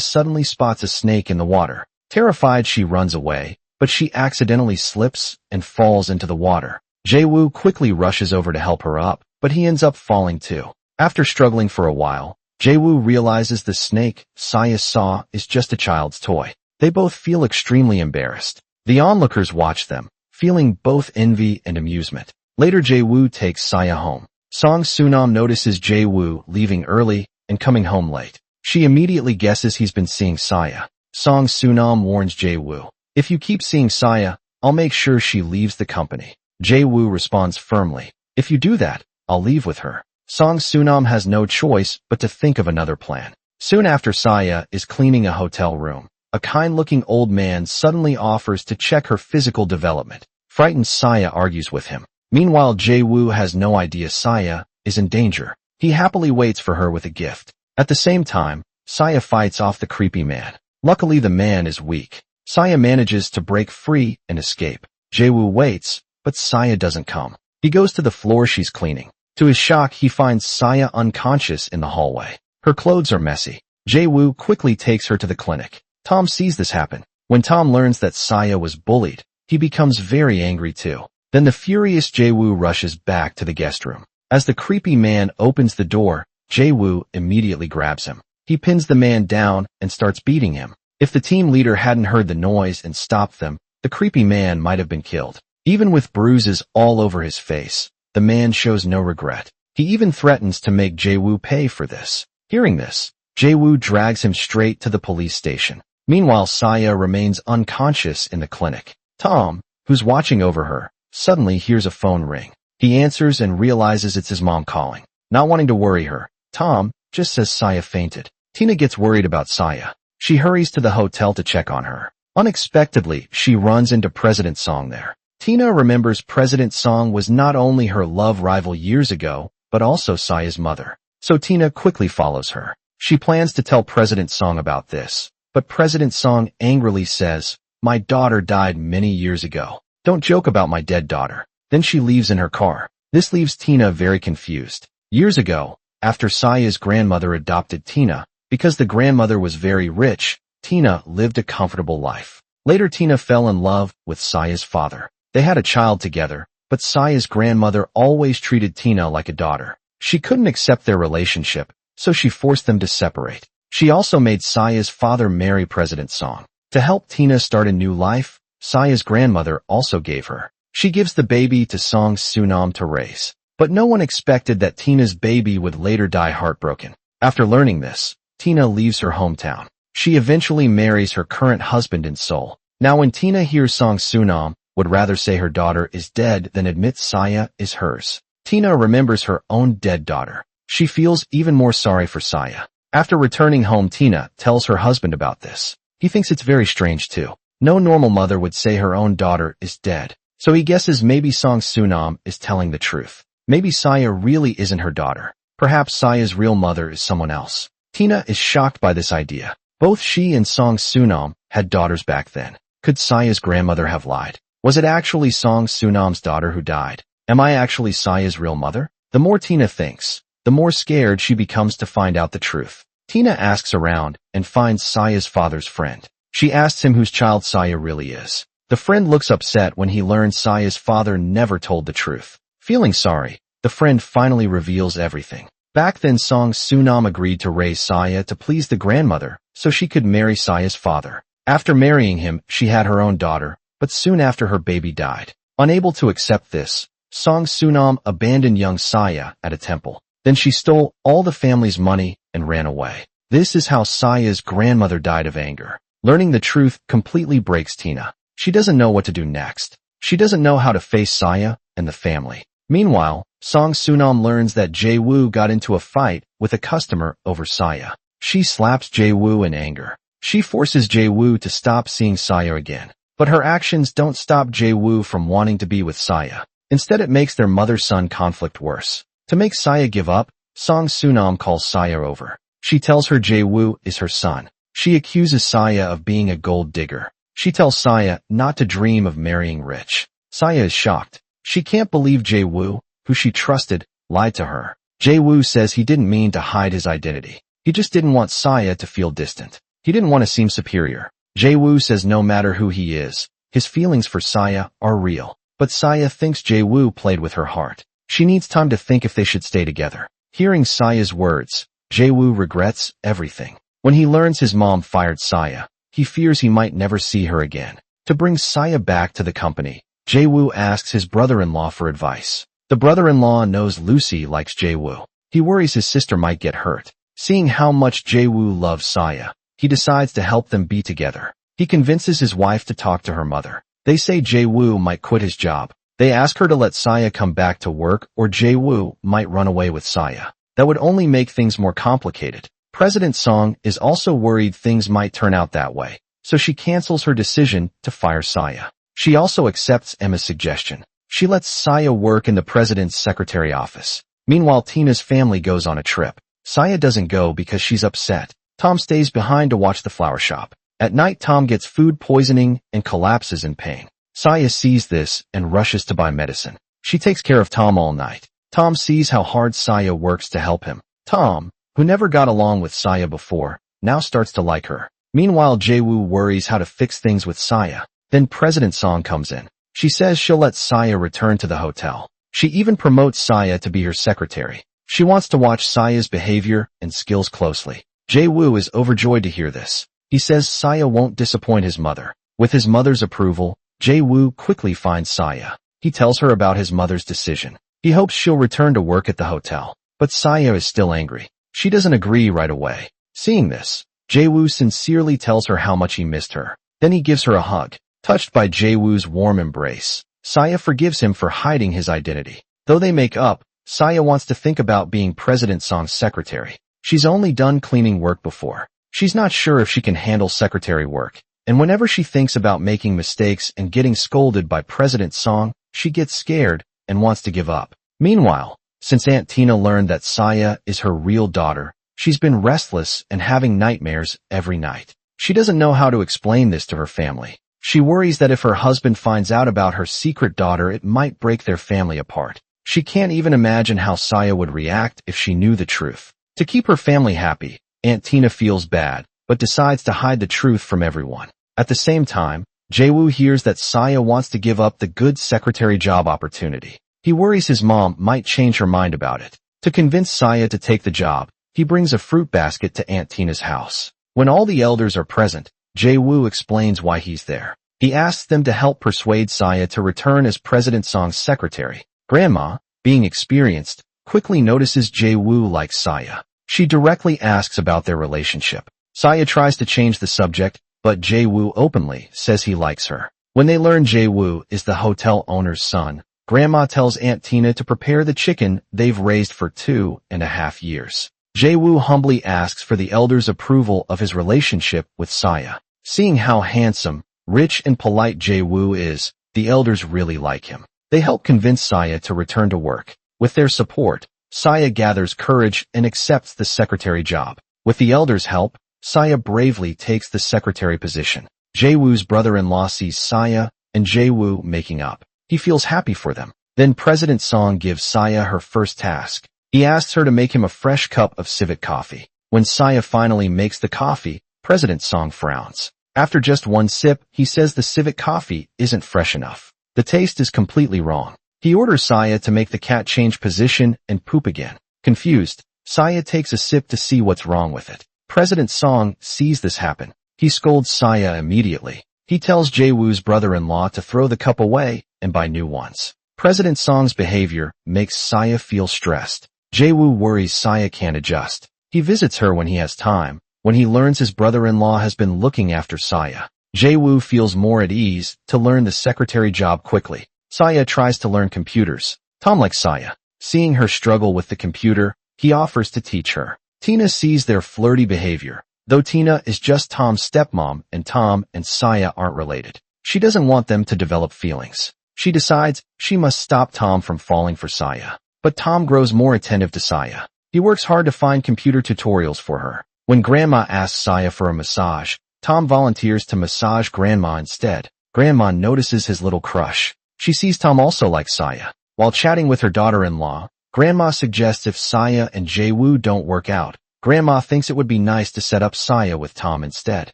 suddenly spots a snake in the water. Terrified, she runs away, but she accidentally slips and falls into the water. Jae-woo quickly rushes over to help her up, but he ends up falling too. After struggling for a while, Jae-woo realizes the snake Saiya saw is just a child's toy. They both feel extremely embarrassed. The onlookers watch them, feeling both envy and amusement. Later, Jae-woo takes Saiya home. Song Sunam notices Jae-woo leaving early and coming home late. She immediately guesses he's been seeing Saiya. Song Sunam warns Jae-woo, "If you keep seeing Saiya, I'll make sure she leaves the company." Jae-woo responds firmly, "If you do that, I'll leave with her." Song Sunam has no choice but to think of another plan. Soon after, Saiya is cleaning a hotel room. A kind-looking old man suddenly offers to check her physical development. Frightened, Saiya argues with him. Meanwhile, Jae-woo has no idea Saiya is in danger. He happily waits for her with a gift. At the same time, Saiya fights off the creepy man. Luckily, the man is weak. Saiya manages to break free and escape. Jae-woo waits, but Saiya doesn't come. He goes to the floor she's cleaning. To his shock, he finds Saiya unconscious in the hallway. Her clothes are messy. Jae-woo quickly takes her to the clinic. Tom sees this happen. When Tom learns that Saiya was bullied, he becomes very angry too. Then the furious Jae-woo rushes back to the guest room. As the creepy man opens the door, Jae-woo immediately grabs him. He pins the man down and starts beating him. If the team leader hadn't heard the noise and stopped them, the creepy man might have been killed. Even with bruises all over his face, the man shows no regret. He even threatens to make Jae-woo pay for this. Hearing this, Jae-woo drags him straight to the police station. Meanwhile, Saiya remains unconscious in the clinic. Tom, who's watching over her, suddenly hears a phone ring. He answers and realizes it's his mom calling. Not wanting to worry her, Tom just says Saiya fainted. Tina gets worried about Saiya. She hurries to the hotel to check on her. Unexpectedly, she runs into President Song there. Tina remembers President Song was not only her love rival years ago, but also Saiya's mother. So Tina quickly follows her. She plans to tell President Song about this, but President Song angrily says, "My daughter died many years ago. Don't joke about my dead daughter." Then she leaves in her car. This leaves Tina very confused. Years ago, after Saiya's grandmother adopted Tina, because the grandmother was very rich, Tina lived a comfortable life. Later, Tina fell in love with Saiya's father. They had a child together, but Saiya's grandmother always treated Tina like a daughter. She couldn't accept their relationship, so she forced them to separate. She also made Saiya's father marry President Song. To help Tina start a new life, Saiya's grandmother also gave her. She gives the baby to Song Sunam to raise. But no one expected that Tina's baby would later die heartbroken. After learning this, Tina leaves her hometown. She eventually marries her current husband in Seoul. Now when Tina hears Song Sunam would rather say her daughter is dead than admit Saiya is hers. Tina remembers her own dead daughter. She feels even more sorry for Saiya. After returning home, Tina tells her husband about this. He thinks it's very strange too. No normal mother would say her own daughter is dead. So he guesses maybe Song Sunam is telling the truth. Maybe Saiya really isn't her daughter. Perhaps Saiya's real mother is someone else. Tina is shocked by this idea. Both she and Song Sunam had daughters back then. Could Saiya's grandmother have lied? Was it actually Song Sunam's daughter who died? Am I actually Saiya's real mother? The more Tina thinks, the more scared she becomes to find out the truth. Tina asks around and finds Saiya's father's friend. She asks him whose child Saiya really is. The friend looks upset when he learns Saiya's father never told the truth. Feeling sorry, the friend finally reveals everything. Back then, Song Sunam agreed to raise Saiya to please the grandmother so she could marry Saiya's father. After marrying him, she had her own daughter, but soon after her baby died. Unable to accept this, Song Sunam abandoned young Saiya at a temple. Then she stole all the family's money and ran away. This is how Saiya's grandmother died of anger. Learning the truth completely breaks Tina. She doesn't know what to do next. She doesn't know how to face Saiya and the family. Meanwhile, Song Sunam learns that Jae-woo got into a fight with a customer over Saiya. She slaps Jae-woo in anger. She forces Jae-woo to stop seeing Saiya again. But her actions don't stop Jae-woo from wanting to be with Saiya. Instead, it makes their mother-son conflict worse. To make Saiya give up, Song Sunam calls Saiya over. She tells her Jae-woo is her son. She accuses Saiya of being a gold digger. She tells Saiya not to dream of marrying rich. Saiya is shocked. She can't believe Jae-woo, who she trusted, lied to her. Jae-woo says he didn't mean to hide his identity. He just didn't want Saiya to feel distant. He didn't want to seem superior. Jae-woo says no matter who he is, his feelings for Saiya are real. But Saiya thinks Jae-woo played with her heart. She needs time to think if they should stay together. Hearing Saiya's words, Jae-woo regrets everything. When he learns his mom fired Saiya, he fears he might never see her again. To bring Saiya back to the company, Jae-woo asks his brother-in-law for advice. The brother-in-law knows Lucy likes Jae-woo. He worries his sister might get hurt. Seeing how much Jae-woo loves Saiya, he decides to help them be together. He convinces his wife to talk to her mother. They say Jae-woo might quit his job. They ask her to let Saiya come back to work or Jae-woo might run away with Saiya. That would only make things more complicated. President Song is also worried things might turn out that way, so she cancels her decision to fire Saiya. She also accepts Emma's suggestion. She lets Saiya work in the president's secretary office. Meanwhile, Tina's family goes on a trip. Saiya doesn't go because she's upset. Tom stays behind to watch the flower shop. At night, Tom gets food poisoning and collapses in pain. Saiya sees this and rushes to buy medicine. She takes care of Tom all night. Tom sees how hard Saiya works to help him. Tom, who never got along with Saiya before, now starts to like her. Meanwhile, Jae-woo worries how to fix things with Saiya. Then President Song comes in. She says she'll let Saiya return to the hotel. She even promotes Saiya to be her secretary. She wants to watch Saiya's behavior and skills closely. Jae-woo is overjoyed to hear this. He says Saiya won't disappoint his mother. With his mother's approval, Jae-woo quickly finds Saiya. He tells her about his mother's decision. He hopes she'll return to work at the hotel. But Saiya is still angry. She doesn't agree right away. Seeing this, Jae-woo sincerely tells her how much he missed her. Then he gives her a hug. Touched by Jae-woo's warm embrace, Saiya forgives him for hiding his identity. Though they make up, Saiya wants to think about being President Song's secretary. She's only done cleaning work before. She's not sure if she can handle secretary work. And whenever she thinks about making mistakes and getting scolded by President Song, she gets scared and wants to give up. Meanwhile, since Aunt Tina learned that Saiya is her real daughter, she's been restless and having nightmares every night. She doesn't know how to explain this to her family. She worries that if her husband finds out about her secret daughter, it might break their family apart. She can't even imagine how Saiya would react if she knew the truth. To keep her family happy, Aunt Tina feels bad, but decides to hide the truth from everyone. At the same time, Jae-woo hears that Saiya wants to give up the good secretary job opportunity. He worries his mom might change her mind about it. To convince Saiya to take the job, he brings a fruit basket to Aunt Tina's house. When all the elders are present, Jae-woo explains why he's there. He asks them to help persuade Saiya to return as President Song's secretary. Grandma, being experienced, quickly notices Jae-woo likes Saiya. She directly asks about their relationship. Saiya tries to change the subject, but Jae-woo openly says he likes her. When they learn Jae-woo is the hotel owner's son, Grandma tells Aunt Tina to prepare the chicken they've raised for 2.5 years. Jae-woo humbly asks for the elders' approval of his relationship with Saiya. Seeing how handsome, rich and polite Jae-woo is, the elders really like him. They help convince Saiya to return to work. With their support, Saiya gathers courage and accepts the secretary job. With the elders' help, Saiya bravely takes the secretary position. Jae-woo's brother-in-law sees Saiya and Jae-woo making up. He feels happy for them. Then President Song gives Saiya her first task. He asks her to make him a fresh cup of civet coffee. When Saiya finally makes the coffee, President Song frowns. After just one sip, he says the civet coffee isn't fresh enough. The taste is completely wrong. He orders Saiya to make the cat change position and poop again. Confused, Saiya takes a sip to see what's wrong with it. President Song sees this happen. He scolds Saiya immediately. He tells Jae-woo's brother-in-law to throw the cup away and buy new ones. President Song's behavior makes Saiya feel stressed. Jae-woo worries Saiya can't adjust. He visits her when he has time. When he learns his brother-in-law has been looking after Saiya, Jae-woo feels more at ease to learn the secretary job quickly. Saiya tries to learn computers. Tom likes Saiya. Seeing her struggle with the computer, he offers to teach her. Tina sees their flirty behavior. Though Tina is just Tom's stepmom and Tom and Saiya aren't related, she doesn't want them to develop feelings. She decides she must stop Tom from falling for Saiya. But Tom grows more attentive to Saiya. He works hard to find computer tutorials for her. When Grandma asks Saiya for a massage, Tom volunteers to massage Grandma instead. Grandma notices his little crush. She sees Tom also likes Saiya. While chatting with her daughter-in-law, Grandma suggests if Saiya and Jae-woo don't work out, Grandma thinks it would be nice to set up Saiya with Tom instead.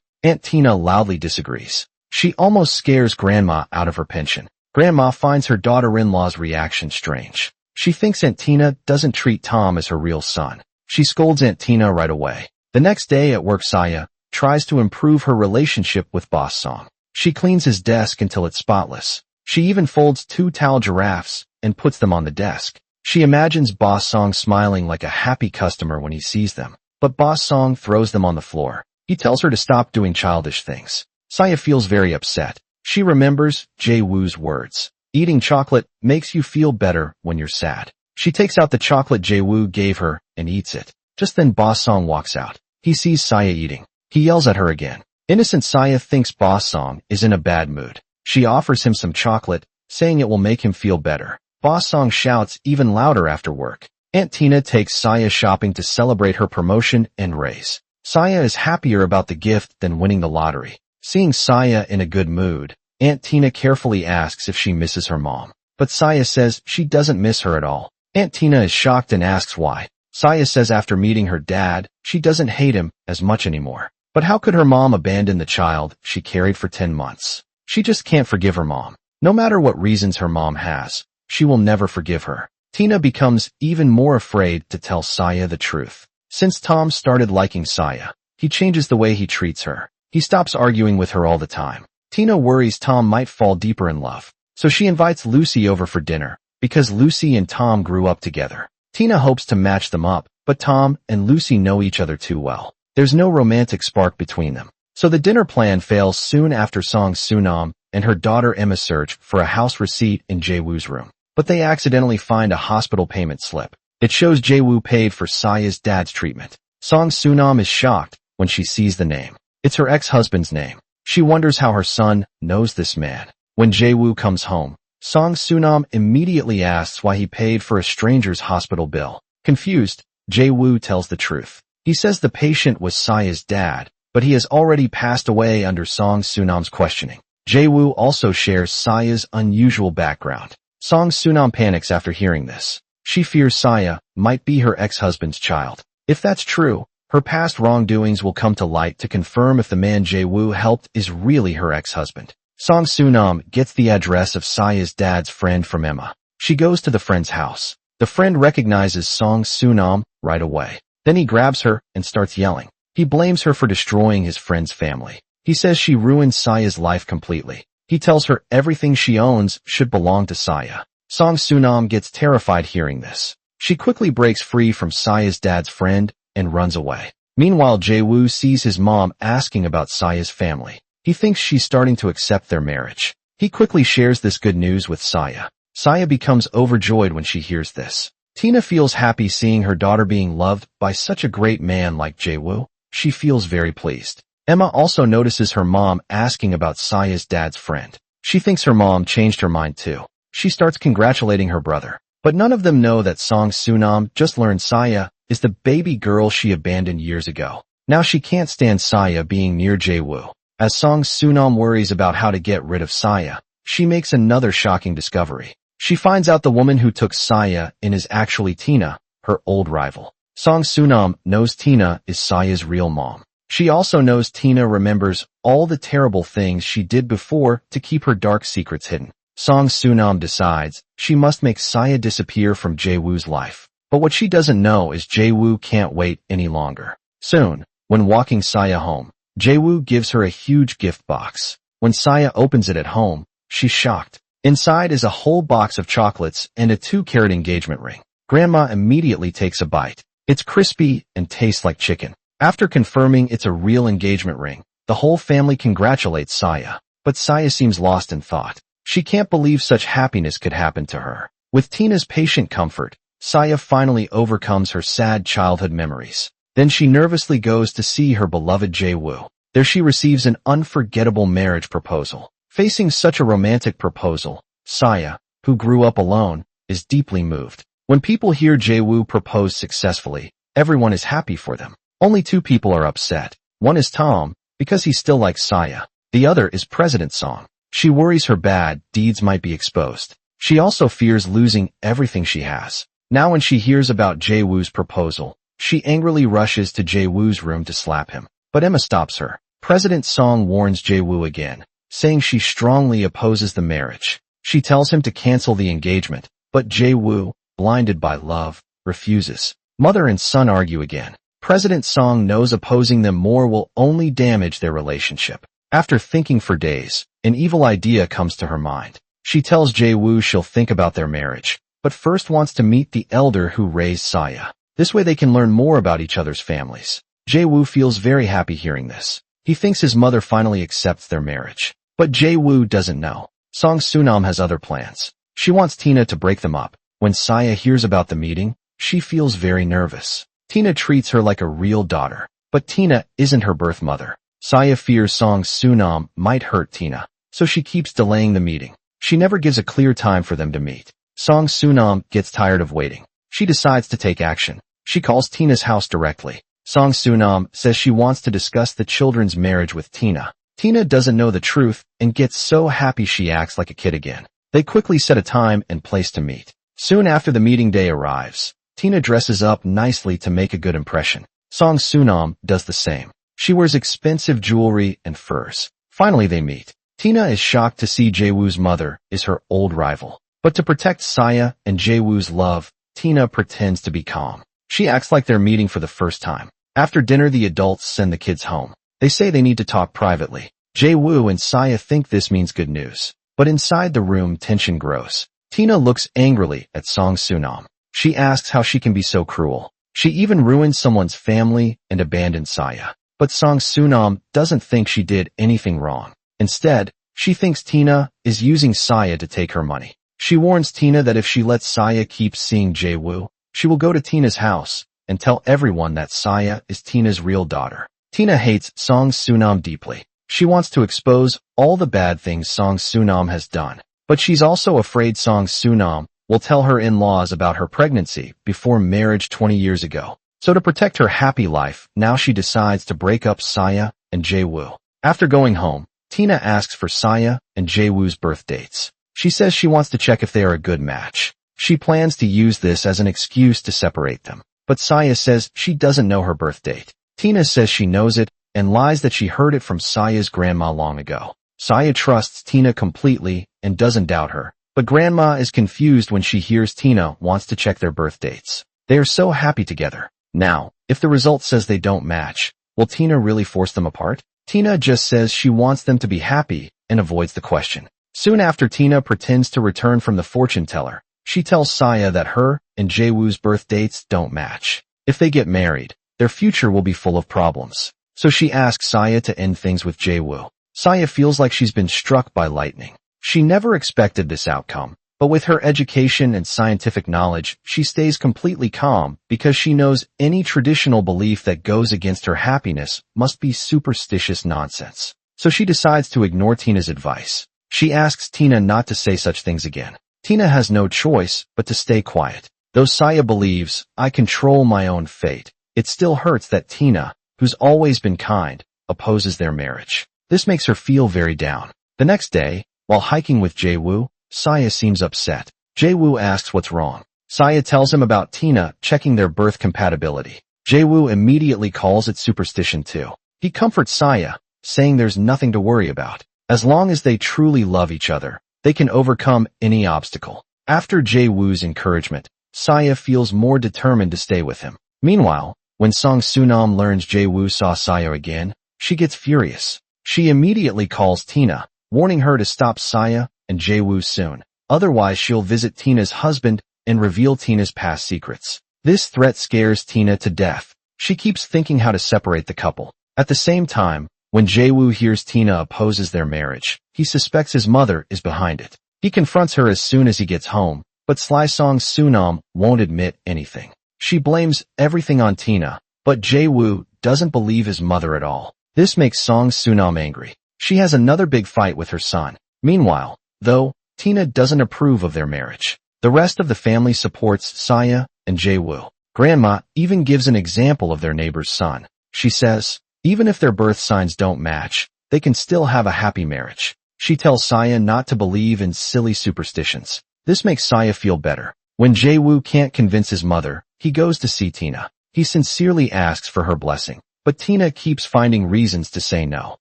Aunt Tina loudly disagrees. She almost scares Grandma out of her pension. Grandma finds her daughter-in-law's reaction strange. She thinks Aunt Tina doesn't treat Tom as her real son. She scolds Aunt Tina right away. The next day at work, Saiya tries to improve her relationship with Boss Song. She cleans his desk until it's spotless. She even folds 2 towel giraffes and puts them on the desk. She imagines Boss Song smiling like a happy customer when he sees them. But Boss Song throws them on the floor. He tells her to stop doing childish things. Saiya feels very upset. She remembers Jae-woo's words. Eating chocolate makes you feel better when you're sad. She takes out the chocolate Jae-woo gave her and eats it. Just then Boss Song walks out. He sees Saiya eating. He yells at her again. Innocent Saiya thinks Boss Song is in a bad mood. She offers him some chocolate, saying it will make him feel better. Boss Song shouts even louder after work. Aunt Tina takes Saiya shopping to celebrate her promotion and raise. Saiya is happier about the gift than winning the lottery. Seeing Saiya in a good mood, Aunt Tina carefully asks if she misses her mom. But Saiya says she doesn't miss her at all. Aunt Tina is shocked and asks why. Saiya says after meeting her dad, she doesn't hate him as much anymore. But how could her mom abandon the child she carried for 10 months? She just can't forgive her mom. No matter what reasons her mom has, she will never forgive her. Tina becomes even more afraid to tell Saiya the truth. Since Tom started liking Saiya, he changes the way he treats her. He stops arguing with her all the time. Tina worries Tom might fall deeper in love. So she invites Lucy over for dinner, because Lucy and Tom grew up together. Tina hopes to match them up, but Tom and Lucy know each other too well. There's no romantic spark between them. So the dinner plan fails soon after Song Sunam and her daughter Emma search for a house receipt in Jae-woo's room. But they accidentally find a hospital payment slip. It shows Jae-woo paid for Saiya's dad's treatment. Song Sunam is shocked when she sees the name. It's her ex-husband's name. She wonders how her son knows this man. When Jae-woo comes home, Song Sunam immediately asks why he paid for a stranger's hospital bill. Confused, Jae-woo tells the truth. He says the patient was Saiya's dad, but he has already passed away under Song Sunam's questioning. Jae-woo also shares Saiya's unusual background. Song Sunam panics after hearing this. She fears Saiya might be her ex-husband's child. If that's true, her past wrongdoings will come to light to confirm if the man Jae-woo helped is really her ex-husband. Song Sunam gets the address of Saiya's dad's friend from Emma. She goes to the friend's house. The friend recognizes Song Sunam right away. Then he grabs her and starts yelling. He blames her for destroying his friend's family. He says she ruined Saiya's life completely. He tells her everything she owns should belong to Saiya. Song Sunam gets terrified hearing this. She quickly breaks free from Saiya's dad's friend and runs away. Meanwhile, Jae-woo sees his mom asking about Saiya's family. He thinks she's starting to accept their marriage. He quickly shares this good news with Saiya. Saiya becomes overjoyed when she hears this. Tina feels happy seeing her daughter being loved by such a great man like Jae-woo. She feels very pleased. Emma also notices her mom asking about Saiya's dad's friend. She thinks her mom changed her mind too. She starts congratulating her brother. But none of them know that Song Sunam just learned Saiya is the baby girl she abandoned years ago. Now she can't stand Saiya being near Jae-woo. As Song Sunam worries about how to get rid of Saiya, she makes another shocking discovery. She finds out the woman who took Saiya in is actually Tina, her old rival. Song Sunam knows Tina is Saiya's real mom. She also knows Tina remembers all the terrible things she did before to keep her dark secrets hidden. Song Sunam decides she must make Saiya disappear from Jae-woo's life. But what she doesn't know is Jae-woo can't wait any longer. Soon, when walking Saiya home, Jae-woo gives her a huge gift box. When Saiya opens it at home, she's shocked. Inside is a whole box of chocolates and a 2-carat engagement ring. Grandma immediately takes a bite. It's crispy and tastes like chicken. After confirming it's a real engagement ring, the whole family congratulates Saiya. But Saiya seems lost in thought. She can't believe such happiness could happen to her. With Tina's patient comfort, Saiya finally overcomes her sad childhood memories. Then she nervously goes to see her beloved Jae-woo. There she receives an unforgettable marriage proposal. Facing such a romantic proposal, Saiya, who grew up alone, is deeply moved. When people hear Jae-woo propose successfully, everyone is happy for them. Only 2 people are upset. One is Tom, because he still likes Saiya. The other is President Song. She worries her bad deeds might be exposed. She also fears losing everything she has. Now when she hears about Jae-woo's proposal, she angrily rushes to Jae-woo's room to slap him. But Emma stops her. President Song warns Jae-woo again, saying she strongly opposes the marriage. She tells him to cancel the engagement, but Jae-woo, blinded by love, refuses. Mother and son argue again. President Song knows opposing them more will only damage their relationship. After thinking for days, an evil idea comes to her mind. She tells Jae-woo she'll think about their marriage, but first wants to meet the elder who raised Saiya. This way they can learn more about each other's families. Jae-woo feels very happy hearing this. He thinks his mother finally accepts their marriage. But Jae-woo doesn't know. Song Sunam has other plans. She wants Tina to break them up. When Saiya hears about the meeting, she feels very nervous. Tina treats her like a real daughter, but Tina isn't her birth mother. Saiya fears Song Sunam might hurt Tina, so she keeps delaying the meeting. She never gives a clear time for them to meet. Song Sunam gets tired of waiting. She decides to take action. She calls Tina's house directly. Song Sunam says she wants to discuss the children's marriage with Tina. Tina doesn't know the truth and gets so happy she acts like a kid again. They quickly set a time and place to meet. Soon after the meeting day arrives, Tina dresses up nicely to make a good impression. Song Sunam does the same. She wears expensive jewelry and furs. Finally they meet. Tina is shocked to see Jae-woo's mother is her old rival. But to protect Saiya and Jae-woo's love, Tina pretends to be calm. She acts like they're meeting for the first time. After dinner the adults send the kids home. They say they need to talk privately. Jae-woo and Saiya think this means good news. But inside the room tension grows. Tina looks angrily at Song Sunam. She asks how she can be so cruel. She even ruined someone's family and abandoned Saiya. But Song Sunam doesn't think she did anything wrong. Instead, she thinks Tina is using Saiya to take her money. She warns Tina that if she lets Saiya keep seeing Jae-woo, she will go to Tina's house and tell everyone that Saiya is Tina's real daughter. Tina hates Song Sunam deeply. She wants to expose all the bad things Song Sunam has done. But she's also afraid Song Sunam will tell her in-laws about her pregnancy before marriage 20 years ago. So to protect her happy life, now she decides to break up Saiya and Jae-woo. After going home, Tina asks for Saiya and Jae-woo's birth dates. She says she wants to check if they are a good match. She plans to use this as an excuse to separate them. But Saiya says she doesn't know her birth date. Tina says she knows it and lies that she heard it from Saiya's grandma long ago. Saiya trusts Tina completely and doesn't doubt her. But grandma is confused when she hears Tina wants to check their birth dates. They are so happy together. Now, if the result says they don't match, will Tina really force them apart? Tina just says she wants them to be happy and avoids the question. Soon after Tina pretends to return from the fortune teller, she tells Saiya that her and Jae-woo's birth dates don't match. If they get married, their future will be full of problems. So she asks Saiya to end things with Jae-woo. Saiya feels like she's been struck by lightning. She never expected this outcome, but with her education and scientific knowledge, she stays completely calm because she knows any traditional belief that goes against her happiness must be superstitious nonsense. So she decides to ignore Tina's advice. She asks Tina not to say such things again. Tina has no choice but to stay quiet. Though Saiya believes, I control my own fate, it still hurts that Tina, who's always been kind, opposes their marriage. This makes her feel very down. The next day, while hiking with Jae-woo, Saiya seems upset. Jae-woo asks what's wrong. Saiya tells him about Tina checking their birth compatibility. Jae-woo immediately calls it superstition too. He comforts Saiya, saying there's nothing to worry about. As long as they truly love each other, they can overcome any obstacle. After Jae-woo's encouragement, Saiya feels more determined to stay with him. Meanwhile, when Song Sunam learns Jae-woo saw Saiya again, she gets furious. She immediately calls Tina, warning her to stop Saiya and Jae-woo soon. Otherwise she'll visit Tina's husband and reveal Tina's past secrets. This threat scares Tina to death. She keeps thinking how to separate the couple. At the same time, when Jae-woo hears Tina opposes their marriage, he suspects his mother is behind it. He confronts her as soon as he gets home, but Sly Song Sunam won't admit anything. She blames everything on Tina, but Jae-woo doesn't believe his mother at all. This makes Song Sunam angry. She has another big fight with her son. Meanwhile, though, Tina doesn't approve of their marriage. The rest of the family supports Saiya and Jae-woo. Grandma even gives an example of their neighbor's son. She says, even if their birth signs don't match, they can still have a happy marriage. She tells Saiya not to believe in silly superstitions. This makes Saiya feel better. When Jae-woo can't convince his mother, he goes to see Tina. He sincerely asks for her blessing, but Tina keeps finding reasons to say no.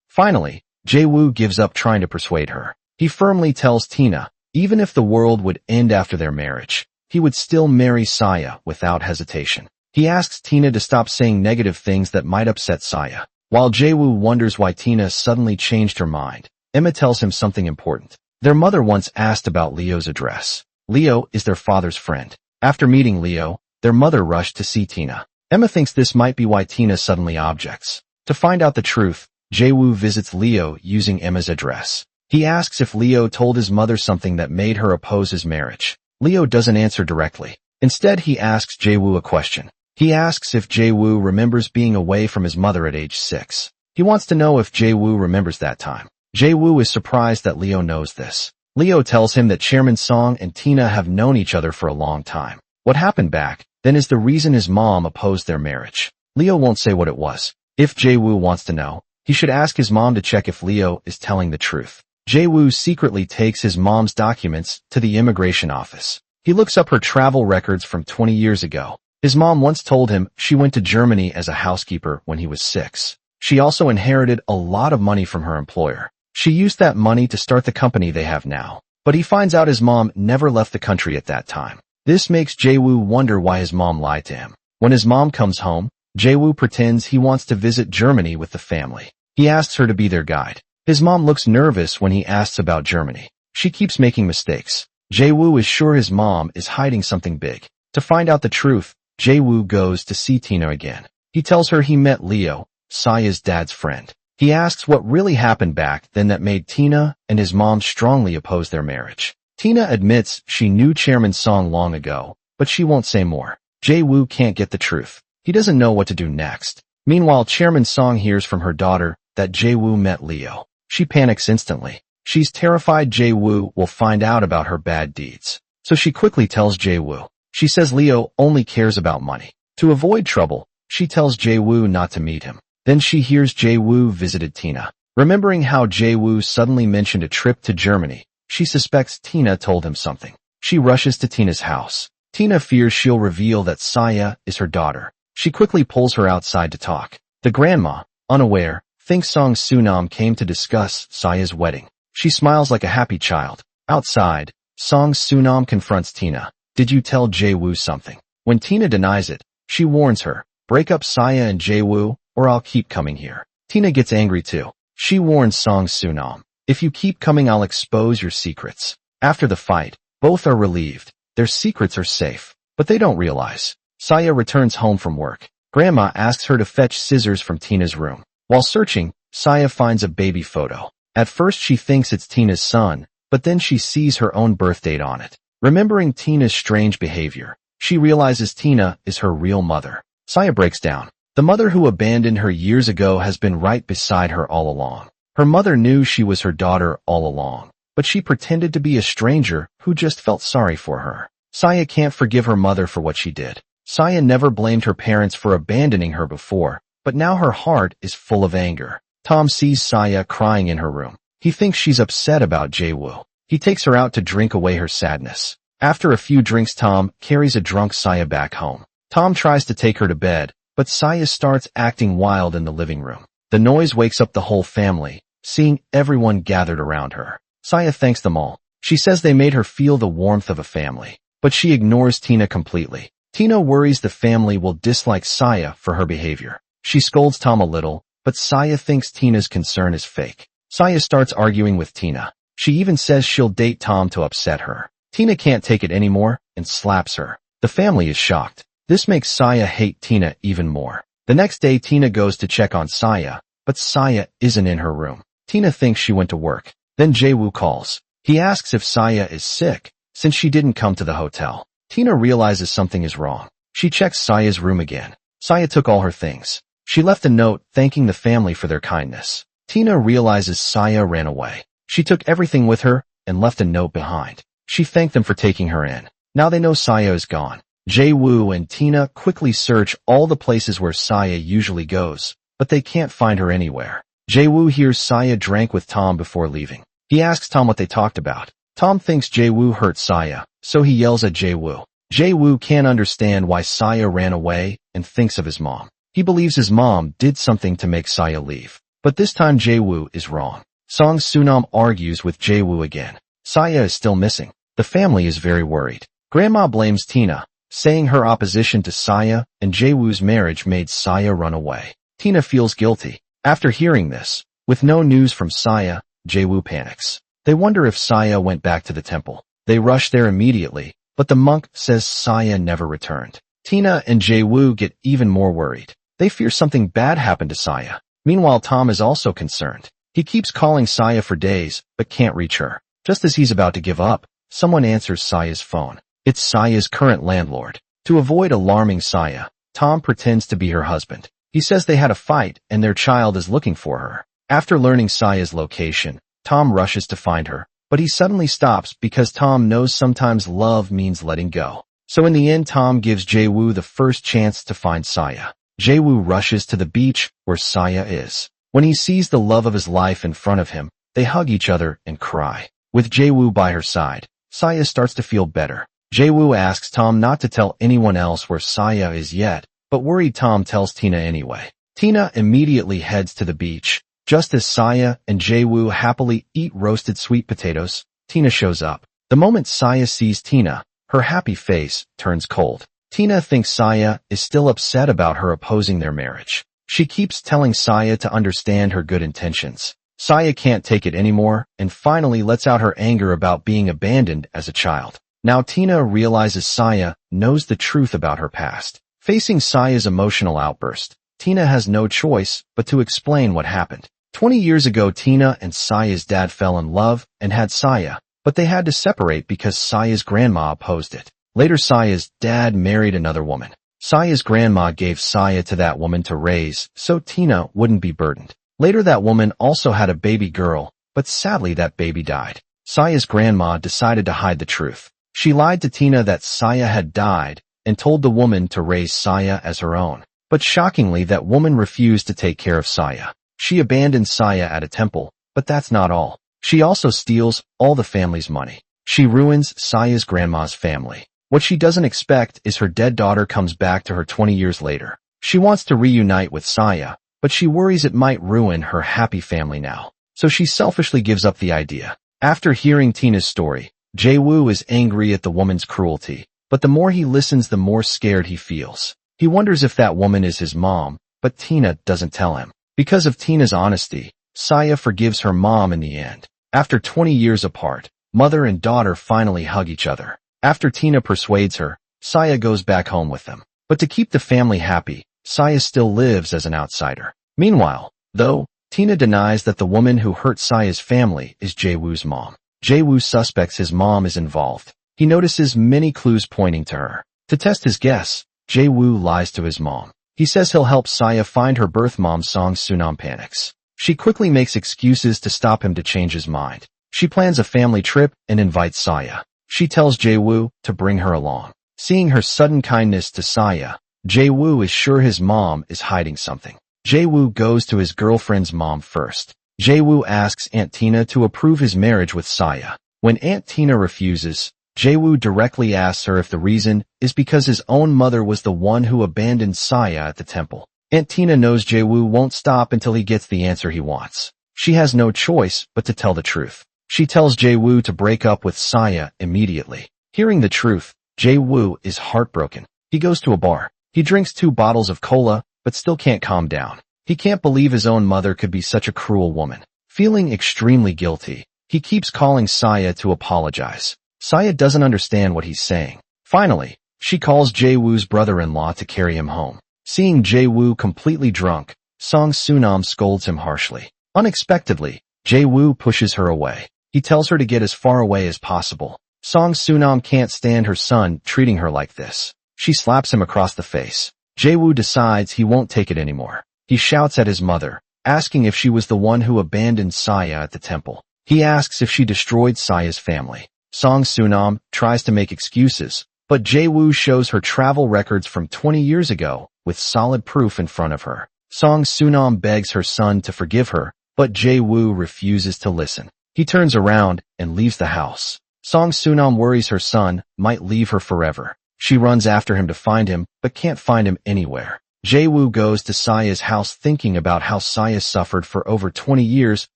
Finally, Jae-woo gives up trying to persuade her. He firmly tells Tina, even if the world would end after their marriage, he would still marry Saiya without hesitation. He asks Tina to stop saying negative things that might upset Saiya. While Jae-woo wonders why Tina suddenly changed her mind, Emma tells him something important. Their mother once asked about Leo's address. Leo is their father's friend. After meeting Leo, their mother rushed to see Tina. Emma thinks this might be why Tina suddenly objects. To find out the truth, Jae-woo visits Leo using Emma's address. He asks if Leo told his mother something that made her oppose his marriage. Leo doesn't answer directly. Instead, he asks Jae-woo a question. He asks if Jae-woo remembers being away from his mother at age 6. He wants to know if Jae-woo remembers that time. Jae-woo is surprised that Leo knows this. Leo tells him that Chairman Song and Tina have known each other for a long time. What happened back then is the reason his mom opposed their marriage. Leo won't say what it was. If Jae-woo wants to know, he should ask his mom to check if Leo is telling the truth. Jae-woo secretly takes his mom's documents to the immigration office. He looks up her travel records from 20 years ago. His mom once told him she went to Germany as a housekeeper when he was 6. She also inherited a lot of money from her employer. She used that money to start the company they have now. But he finds out his mom never left the country at that time. This makes Jae-woo wonder why his mom lied to him. When his mom comes home, Jae-woo pretends he wants to visit Germany with the family. He asks her to be their guide. His mom looks nervous when he asks about Germany. She keeps making mistakes. Jae-woo is sure his mom is hiding something big. To find out the truth, Jae-woo goes to see Tina again. He tells her he met Leo, Saiya's dad's friend. He asks what really happened back then that made Tina and his mom strongly oppose their marriage. Tina admits she knew Chairman Song long ago, but she won't say more. Jae-woo can't get the truth. He doesn't know what to do next. Meanwhile, Chairman Song hears from her daughter that Jae-woo met Leo. She panics instantly. She's terrified Jae-woo will find out about her bad deeds. So she quickly tells Jae-woo. She says Leo only cares about money. To avoid trouble, she tells Jae-woo not to meet him. Then she hears Jae-woo visited Tina. Remembering how Jae-woo suddenly mentioned a trip to Germany, she suspects Tina told him something. She rushes to Tina's house. Tina fears she'll reveal that Saiya is her daughter. She quickly pulls her outside to talk. The grandma, unaware, thinks Song Sunam came to discuss Saiya's wedding. She smiles like a happy child. Outside, Song Sunam confronts Tina. Did you tell Jae-woo something? When Tina denies it, she warns her, break up Saiya and Jae-woo, or I'll keep coming here. Tina gets angry too. She warns Song Sunam, if you keep coming I'll expose your secrets. After the fight, both are relieved. Their secrets are safe, but they don't realize. Saiya returns home from work. Grandma asks her to fetch scissors from Tina's room. While searching, Saiya finds a baby photo. At first she thinks it's Tina's son, but then she sees her own birth date on it. Remembering Tina's strange behavior, she realizes Tina is her real mother. Saiya breaks down. The mother who abandoned her years ago has been right beside her all along. Her mother knew she was her daughter all along, but she pretended to be a stranger who just felt sorry for her. Saiya can't forgive her mother for what she did. Saiya never blamed her parents for abandoning her before, but now her heart is full of anger. Tom sees Saiya crying in her room. He thinks she's upset about Jae-woo. He takes her out to drink away her sadness. After a few drinks, Tom carries a drunk Saiya back home. Tom tries to take her to bed, but Saiya starts acting wild in the living room. The noise wakes up the whole family, seeing everyone gathered around her. Saiya thanks them all. She says they made her feel the warmth of a family, but she ignores Tina completely. Tina worries the family will dislike Saiya for her behavior. She scolds Tom a little, but Saiya thinks Tina's concern is fake. Saiya starts arguing with Tina. She even says she'll date Tom to upset her. Tina can't take it anymore and slaps her. The family is shocked. This makes Saiya hate Tina even more. The next day, Tina goes to check on Saiya, but Saiya isn't in her room. Tina thinks she went to work. Then Jae-woo calls. He asks if Saiya is sick, since she didn't come to the hotel. Tina realizes something is wrong. She checks Saiya's room again. Saiya took all her things. She left a note thanking the family for their kindness. Tina realizes Saiya ran away. She took everything with her and left a note behind. She thanked them for taking her in. Now they know Saiya is gone. Jae-woo and Tina quickly search all the places where Saiya usually goes, but they can't find her anywhere. Jae-woo hears Saiya drank with Tom before leaving. He asks Tom what they talked about. Tom thinks Jae-woo hurt Saiya, so he yells at Jae-woo. Jae-woo can't understand why Saiya ran away and thinks of his mom. He believes his mom did something to make Saiya leave. But this time Jae-woo is wrong. Song Sunam argues with Jae-woo again. Saiya is still missing. The family is very worried. Grandma blames Tina, saying her opposition to Saiya and Jae-woo's marriage made Saiya run away. Tina feels guilty. After hearing this, with no news from Saiya, Jae-woo panics. They wonder if Saiya went back to the temple. They rush there immediately, but the monk says Saiya never returned. Tina and Jae-woo get even more worried. They fear something bad happened to Saiya. Meanwhile, Tom is also concerned. He keeps calling Saiya for days, but can't reach her. Just as he's about to give up, someone answers Saiya's phone. It's Saiya's current landlord. To avoid alarming Saiya, Tom pretends to be her husband. He says they had a fight and their child is looking for her. After learning Saiya's location, Tom rushes to find her, but he suddenly stops because Tom knows sometimes love means letting go. So in the end, Tom gives Jae-woo the first chance to find Saiya. Jae-woo rushes to the beach where Saiya is. When he sees the love of his life in front of him, they hug each other and cry. With Jae-woo by her side, Saiya starts to feel better. Jae-woo asks Tom not to tell anyone else where Saiya is yet, but worried Tom tells Tina anyway. Tina immediately heads to the beach. Just as Saiya and Jae-woo happily eat roasted sweet potatoes, Tina shows up. The moment Saiya sees Tina, her happy face turns cold. Tina thinks Saiya is still upset about her opposing their marriage. She keeps telling Saiya to understand her good intentions. Saiya can't take it anymore and finally lets out her anger about being abandoned as a child. Now Tina realizes Saiya knows the truth about her past. Facing Saiya's emotional outburst, Tina has no choice but to explain what happened. 20 years ago, Tina and Saiya's dad fell in love and had Saiya, but they had to separate because Saiya's grandma opposed it. Later, Saiya's dad married another woman. Saiya's grandma gave Saiya to that woman to raise, so Tina wouldn't be burdened. Later, that woman also had a baby girl, but sadly that baby died. Saiya's grandma decided to hide the truth. She lied to Tina that Saiya had died and told the woman to raise Saiya as her own. But shockingly, that woman refused to take care of Saiya. She abandoned Saiya at a temple, but that's not all. She also steals all the family's money. She ruins Saiya's grandma's family. What she doesn't expect is her dead daughter comes back to her 20 years later. She wants to reunite with Saiya, but she worries it might ruin her happy family now. So she selfishly gives up the idea. After hearing Tina's story, Jae-woo is angry at the woman's cruelty, but the more he listens, the more scared he feels. He wonders if that woman is his mom, but Tina doesn't tell him. Because of Tina's honesty, Saiya forgives her mom in the end. After 20 years apart, mother and daughter finally hug each other. After Tina persuades her, Saiya goes back home with them. But to keep the family happy, Saiya still lives as an outsider. Meanwhile, though, Tina denies that the woman who hurt Saiya's family is Jae-woo's mom. Jae-woo suspects his mom is involved. He notices many clues pointing to her. To test his guess, Jae-woo lies to his mom. He says he'll help Saiya find her birth mom. Song Sunam panics. She quickly makes excuses to stop him to change his mind. She plans a family trip and invites Saiya. She tells Jae-woo to bring her along. Seeing her sudden kindness to Saiya, Jae-woo is sure his mom is hiding something. Jae-woo goes to his girlfriend's mom first. Jae-woo asks Aunt Tina to approve his marriage with Saiya. When Aunt Tina refuses, Jae-woo directly asks her if the reason is because his own mother was the one who abandoned Saiya at the temple. Aunt Tina knows Jae-woo won't stop until he gets the answer he wants. She has no choice but to tell the truth. She tells Jae-woo to break up with Saiya immediately. Hearing the truth, Jae-woo is heartbroken. He goes to a bar. He drinks 2 bottles of cola, but still can't calm down. He can't believe his own mother could be such a cruel woman. Feeling extremely guilty, he keeps calling Saiya to apologize. Saiya doesn't understand what he's saying. Finally, she calls Jae-woo's brother-in-law to carry him home. Seeing Jae-woo completely drunk, Song Sunam scolds him harshly. Unexpectedly, Jae-woo pushes her away. He tells her to get as far away as possible. Song Sunam can't stand her son treating her like this. She slaps him across the face. Jae-woo decides he won't take it anymore. He shouts at his mother, asking if she was the one who abandoned Saiya at the temple. He asks if she destroyed Saiya's family. Song Sunam tries to make excuses, but Jae-woo shows her travel records from 20 years ago with solid proof in front of her. Song Sunam begs her son to forgive her, but Jae-woo refuses to listen. He turns around and leaves the house. Song Sunam worries her son might leave her forever. She runs after him to find him, but can't find him anywhere. Jae-woo goes to Saiya's house thinking about how Saiya suffered for over 20 years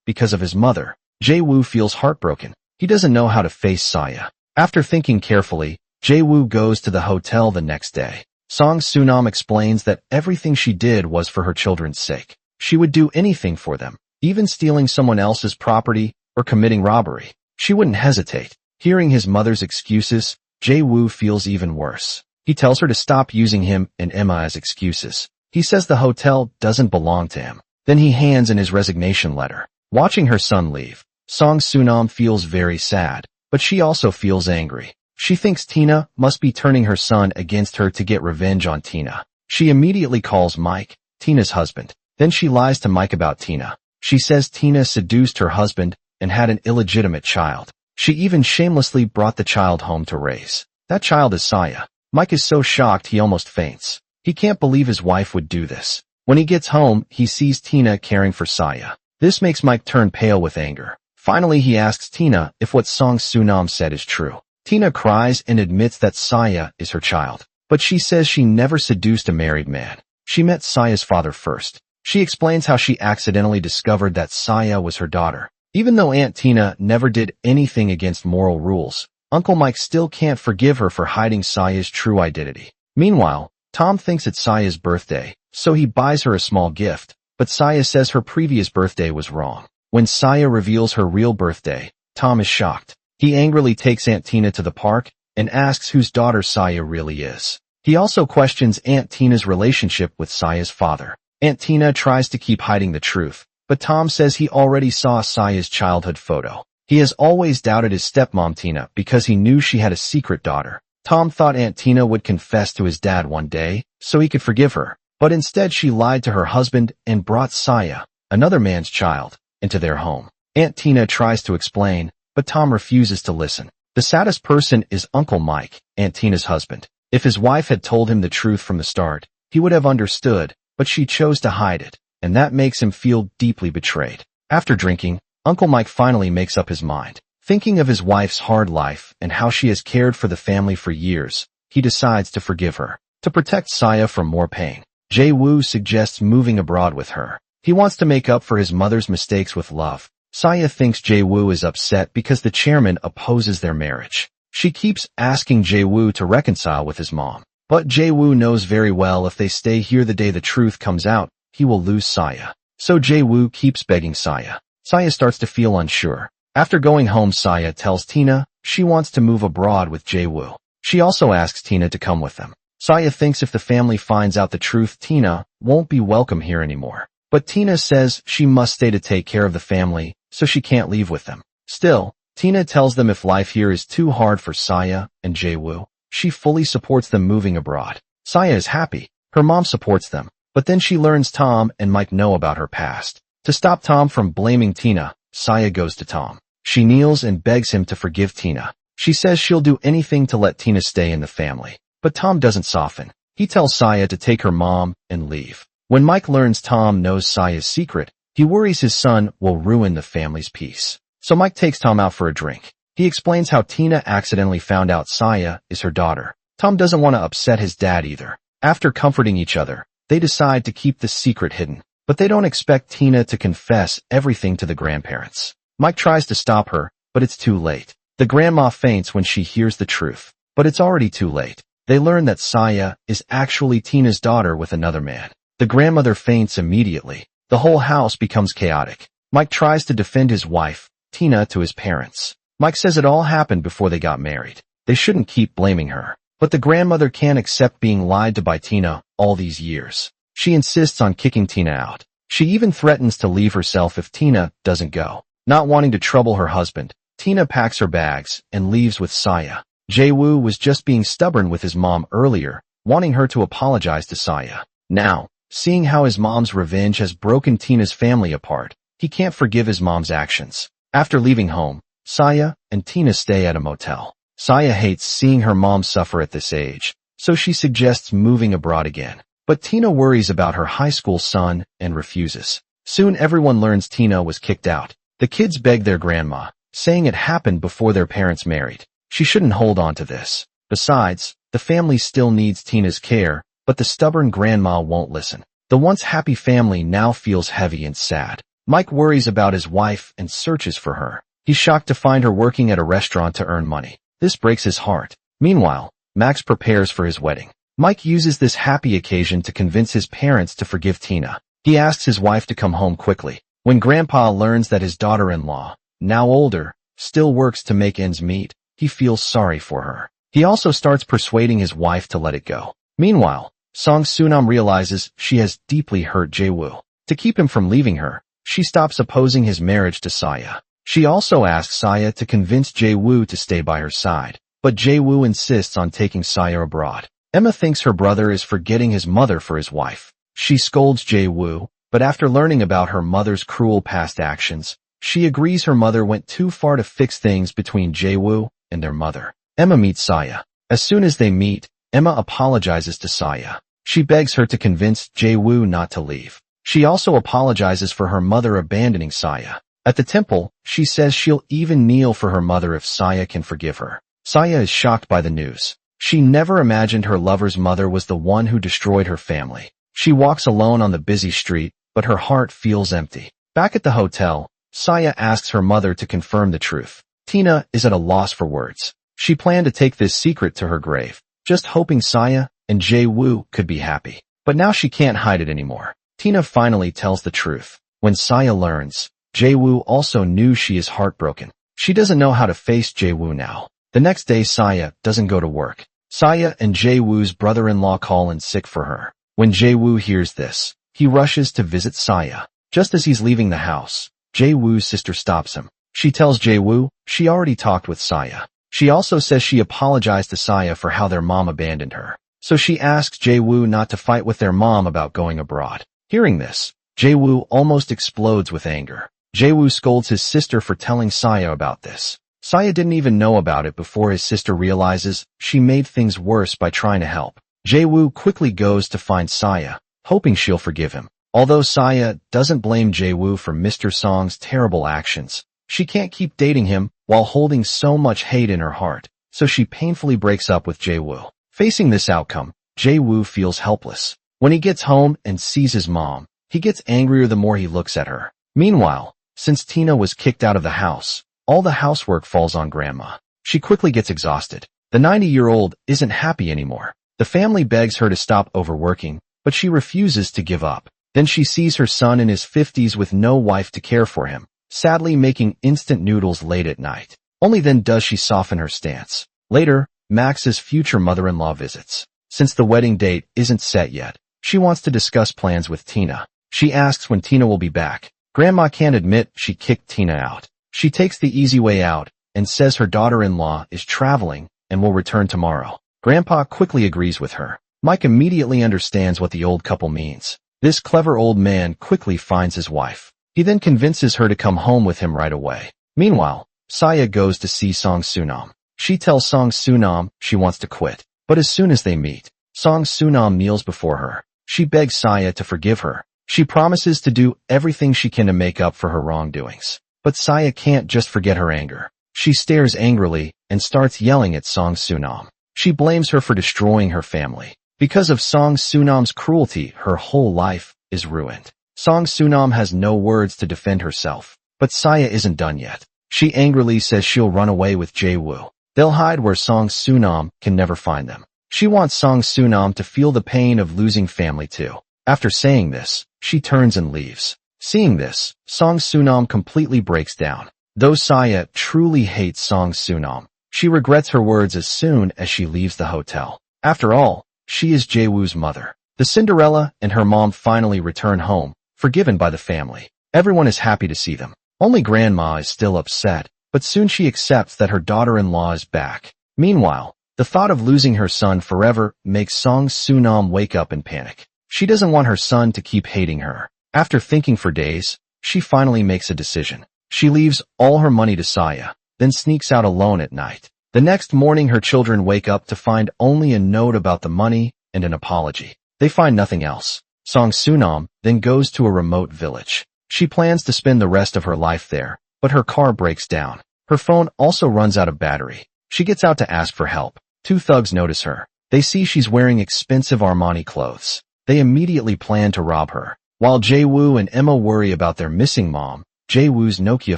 because of his mother. Jae-woo feels heartbroken. He doesn't know how to face Saiya. After thinking carefully, Jae-woo goes to the hotel the next day. Song Sunam explains that everything she did was for her children's sake. She would do anything for them, even stealing someone else's property or committing robbery. She wouldn't hesitate. Hearing his mother's excuses, Jae-woo feels even worse. He tells her to stop using him and Emma as excuses. He says the hotel doesn't belong to him. Then he hands in his resignation letter. Watching her son leave, Song Sunam feels very sad, but she also feels angry. She thinks Tina must be turning her son against her to get revenge on Tina. She immediately calls Mike, Tina's husband. Then she lies to Mike about Tina. She says Tina seduced her husband and had an illegitimate child. She even shamelessly brought the child home to raise. That child is Saiya. Mike is so shocked he almost faints. He can't believe his wife would do this. When he gets home, he sees Tina caring for Saiya. This makes Mike turn pale with anger. Finally, he asks Tina if what Song Sunam said is true. Tina cries and admits that Saiya is her child. But she says she never seduced a married man. She met Saiya's father first. She explains how she accidentally discovered that Saiya was her daughter. Even though Aunt Tina never did anything against moral rules, Uncle Mike still can't forgive her for hiding Saiya's true identity. Meanwhile, Tom thinks it's Saiya's birthday, so he buys her a small gift, but Saiya says her previous birthday was wrong. When Saiya reveals her real birthday, Tom is shocked. He angrily takes Aunt Tina to the park and asks whose daughter Saiya really is. He also questions Aunt Tina's relationship with Saiya's father. Aunt Tina tries to keep hiding the truth, but Tom says he already saw Saiya's childhood photo. He has always doubted his stepmom Tina because he knew she had a secret daughter. Tom thought Aunt Tina would confess to his dad one day, so he could forgive her. But instead she lied to her husband and brought Saiya, another man's child, into their home. Aunt Tina tries to explain, but Tom refuses to listen. The saddest person is Uncle Mike, Aunt Tina's husband. If his wife had told him the truth from the start, he would have understood, but she chose to hide it, and that makes him feel deeply betrayed. After drinking, Uncle Mike finally makes up his mind. Thinking of his wife's hard life and how she has cared for the family for years, he decides to forgive her. To protect Saiya from more pain, Jae-woo suggests moving abroad with her. He wants to make up for his mother's mistakes with love. Saiya thinks Jae-woo is upset because the chairman opposes their marriage. She keeps asking Jae-woo to reconcile with his mom. But Jae-woo knows very well if they stay here the day the truth comes out, he will lose Saiya. So Jae-woo keeps begging Saiya. Saiya starts to feel unsure. After going home, Saiya tells Tina she wants to move abroad with Jae-woo. She also asks Tina to come with them. Saiya thinks if the family finds out the truth, Tina won't be welcome here anymore. But Tina says she must stay to take care of the family, so she can't leave with them. Still, Tina tells them if life here is too hard for Saiya and Jae-woo, she fully supports them moving abroad. Saiya is happy. Her mom supports them. But then she learns Tom and Mike know about her past. To stop Tom from blaming Tina, Saiya goes to Tom. She kneels and begs him to forgive Tina. She says she'll do anything to let Tina stay in the family. But Tom doesn't soften. He tells Saiya to take her mom and leave. When Mike learns Tom knows Saiya's secret, he worries his son will ruin the family's peace. So Mike takes Tom out for a drink. He explains how Tina accidentally found out Saiya is her daughter. Tom doesn't want to upset his dad either. After comforting each other, they decide to keep the secret hidden. But they don't expect Tina to confess everything to the grandparents. Mike tries to stop her, but it's too late. The grandma faints when she hears the truth. But it's already too late. They learn that Saiya is actually Tina's daughter with another man. The grandmother faints immediately. The whole house becomes chaotic. Mike tries to defend his wife, Tina, to his parents. Mike says it all happened before they got married. They shouldn't keep blaming her. But the grandmother can't accept being lied to by Tina all these years. She insists on kicking Tina out. She even threatens to leave herself if Tina doesn't go. Not wanting to trouble her husband, Tina packs her bags and leaves with Saiya. Jae-woo was just being stubborn with his mom earlier, wanting her to apologize to Saiya. Now, seeing how his mom's revenge has broken Tina's family apart, he can't forgive his mom's actions. After leaving home, Saiya and Tina stay at a motel. Saiya hates seeing her mom suffer at this age, so she suggests moving abroad again. But Tina worries about her high school son and refuses. Soon everyone learns Tina was kicked out. The kids beg their grandma, saying it happened before their parents married. She shouldn't hold on to this. Besides, The family still needs Tina's care, but the stubborn grandma won't listen. The once happy family now feels heavy and sad. Mike worries about his wife and searches for her. He's shocked to find her working at a restaurant to earn money. This breaks his heart. Meanwhile, Max prepares for his wedding. Mike uses this happy occasion to convince his parents to forgive Tina. He asks his wife to come home quickly. When Grandpa learns that his daughter-in-law, now older, still works to make ends meet, he feels sorry for her. He also starts persuading his wife to let it go. Meanwhile, Song Sunam realizes she has deeply hurt Jae-woo. To keep him from leaving her, she stops opposing his marriage to Saiya. She also asks Saiya to convince Jae-woo to stay by her side, but Jae-woo insists on taking Saiya abroad. Emma thinks her brother is forgetting his mother for his wife. She scolds Jae-woo, but after learning about her mother's cruel past actions, she agrees her mother went too far to fix things between Jae-woo and their mother. Emma meets Saiya. As soon as they meet, Emma apologizes to Saiya. She begs her to convince Jae-woo not to leave. She also apologizes for her mother abandoning Saiya. At the temple, she says she'll even kneel for her mother if Saiya can forgive her. Saiya is shocked by the news. She never imagined her lover's mother was the one who destroyed her family. She walks alone on the busy street, but her heart feels empty. Back at the hotel, Saiya asks her mother to confirm the truth. Tina is at a loss for words. She planned to take this secret to her grave, just hoping Saiya and Jae-woo could be happy. But now she can't hide it anymore. Tina finally tells the truth. When Saiya learns, Jae-woo also knew she is heartbroken. She doesn't know how to face Jae-woo now. The next day Saiya doesn't go to work. Saiya and Jae-woo's brother-in-law call in sick for her. When Jae-woo hears this, he rushes to visit Saiya. Just as he's leaving the house, Jae-woo's sister stops him. She tells Jae-woo she already talked with Saiya. She also says she apologized to Saiya for how their mom abandoned her. So she asks Jae-woo not to fight with their mom about going abroad. Hearing this, Jae-woo almost explodes with anger. Jae-woo scolds his sister for telling Saiya about this. Saiya didn't even know about it before his sister realizes she made things worse by trying to help. Jae-woo quickly goes to find Saiya, hoping she'll forgive him. Although Saiya doesn't blame Jae-woo for Mr. Song's terrible actions, she can't keep dating him while holding so much hate in her heart, so she painfully breaks up with Jae-woo. Facing this outcome, Jae-woo feels helpless. When he gets home and sees his mom, he gets angrier the more he looks at her. Meanwhile, since Tina was kicked out of the house, all the housework falls on Grandma. She quickly gets exhausted. The 90-year-old isn't happy anymore. The family begs her to stop overworking, but she refuses to give up. Then she sees her son in his 50s with no wife to care for him, sadly making instant noodles late at night. Only then does she soften her stance. Later, Max's future mother-in-law visits. Since the wedding date isn't set yet, she wants to discuss plans with Tina. She asks when Tina will be back. Grandma can't admit she kicked Tina out. She takes the easy way out and says her daughter-in-law is traveling and will return tomorrow. Grandpa quickly agrees with her. Mike immediately understands what the old couple means. This clever old man quickly finds his wife. He then convinces her to come home with him right away. Meanwhile, Saiya goes to see Song Sunam. She tells Song Sunam she wants to quit. But as soon as they meet, Song Sunam kneels before her. She begs Saiya to forgive her. She promises to do everything she can to make up for her wrongdoings. But Saiya can't just forget her anger. She stares angrily and starts yelling at Song Sunam. She blames her for destroying her family. Because of Song Sunam's cruelty, her whole life is ruined. Song Sunam has no words to defend herself. But Saiya isn't done yet. She angrily says she'll run away with Jae-woo. They'll hide where Song Sunam can never find them. She wants Song Sunam to feel the pain of losing family too. After saying this, she turns and leaves. Seeing this, Song Sunam completely breaks down. Though Saiya truly hates Song Sunam, she regrets her words as soon as she leaves the hotel. After all, she is Jae-woo's mother. The Cinderella and her mom finally return home, forgiven by the family. Everyone is happy to see them. Only Grandma is still upset, but soon she accepts that her daughter-in-law is back. Meanwhile, the thought of losing her son forever makes Song Sunam wake up in panic. She doesn't want her son to keep hating her. After thinking for days, she finally makes a decision. She leaves all her money to Saiya, then sneaks out alone at night. The next morning her children wake up to find only a note about the money and an apology. They find nothing else. Song Sunam then goes to a remote village. She plans to spend the rest of her life there, but her car breaks down. Her phone also runs out of battery. She gets out to ask for help. Two thugs notice her. They see she's wearing expensive Armani clothes. They immediately plan to rob her. While Jae-woo and Emma worry about their missing mom, Jae-woo's Nokia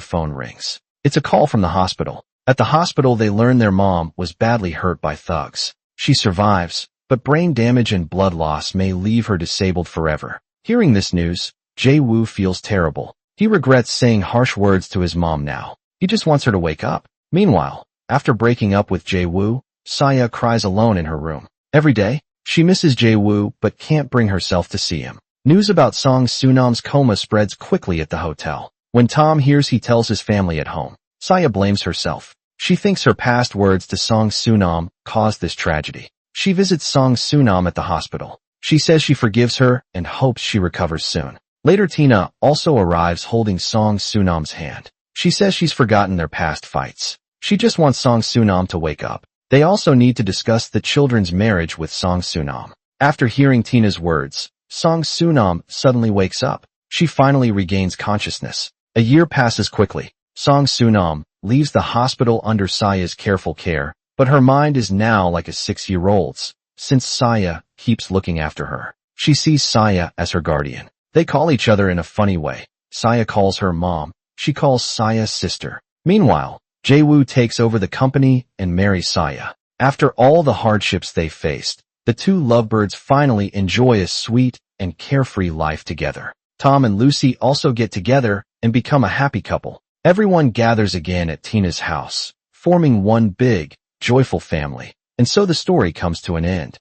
phone rings. It's a call from the hospital. At the hospital, they learn their mom was badly hurt by thugs. She survives, but brain damage and blood loss may leave her disabled forever. Hearing this news, Jae-woo feels terrible. He regrets saying harsh words to his mom now. He just wants her to wake up. Meanwhile, after breaking up with Jae-woo, Saiya cries alone in her room. Every day, she misses Jae-woo but can't bring herself to see him. News about Song Sunam's coma spreads quickly at the hotel. When Tom hears, he tells his family at home. Saiya blames herself. She thinks her past words to Song Sunam caused this tragedy. She visits Song Sunam at the hospital. She says she forgives her and hopes she recovers soon. Later, Tina also arrives holding Song Sunam's hand. She says she's forgotten their past fights. She just wants Song Sunam to wake up. They also need to discuss the children's marriage with Song Sunam. After hearing Tina's words, Song Sunam suddenly wakes up. She finally regains consciousness. A year passes quickly. Song Sunam leaves the hospital under Saiya's careful care, but her mind is now like a 6-year-old's, since Saiya keeps looking after her. She sees Saiya as her guardian. They call each other in a funny way. Saiya calls her mom. She calls Saiya sister. Meanwhile, Jae-woo takes over the company and marries Saiya. After all the hardships they faced, the two lovebirds finally enjoy a sweet and carefree life together. Tom and Lucy also get together and become a happy couple. Everyone gathers again at Tina's house, forming one big, joyful family. And so the story comes to an end.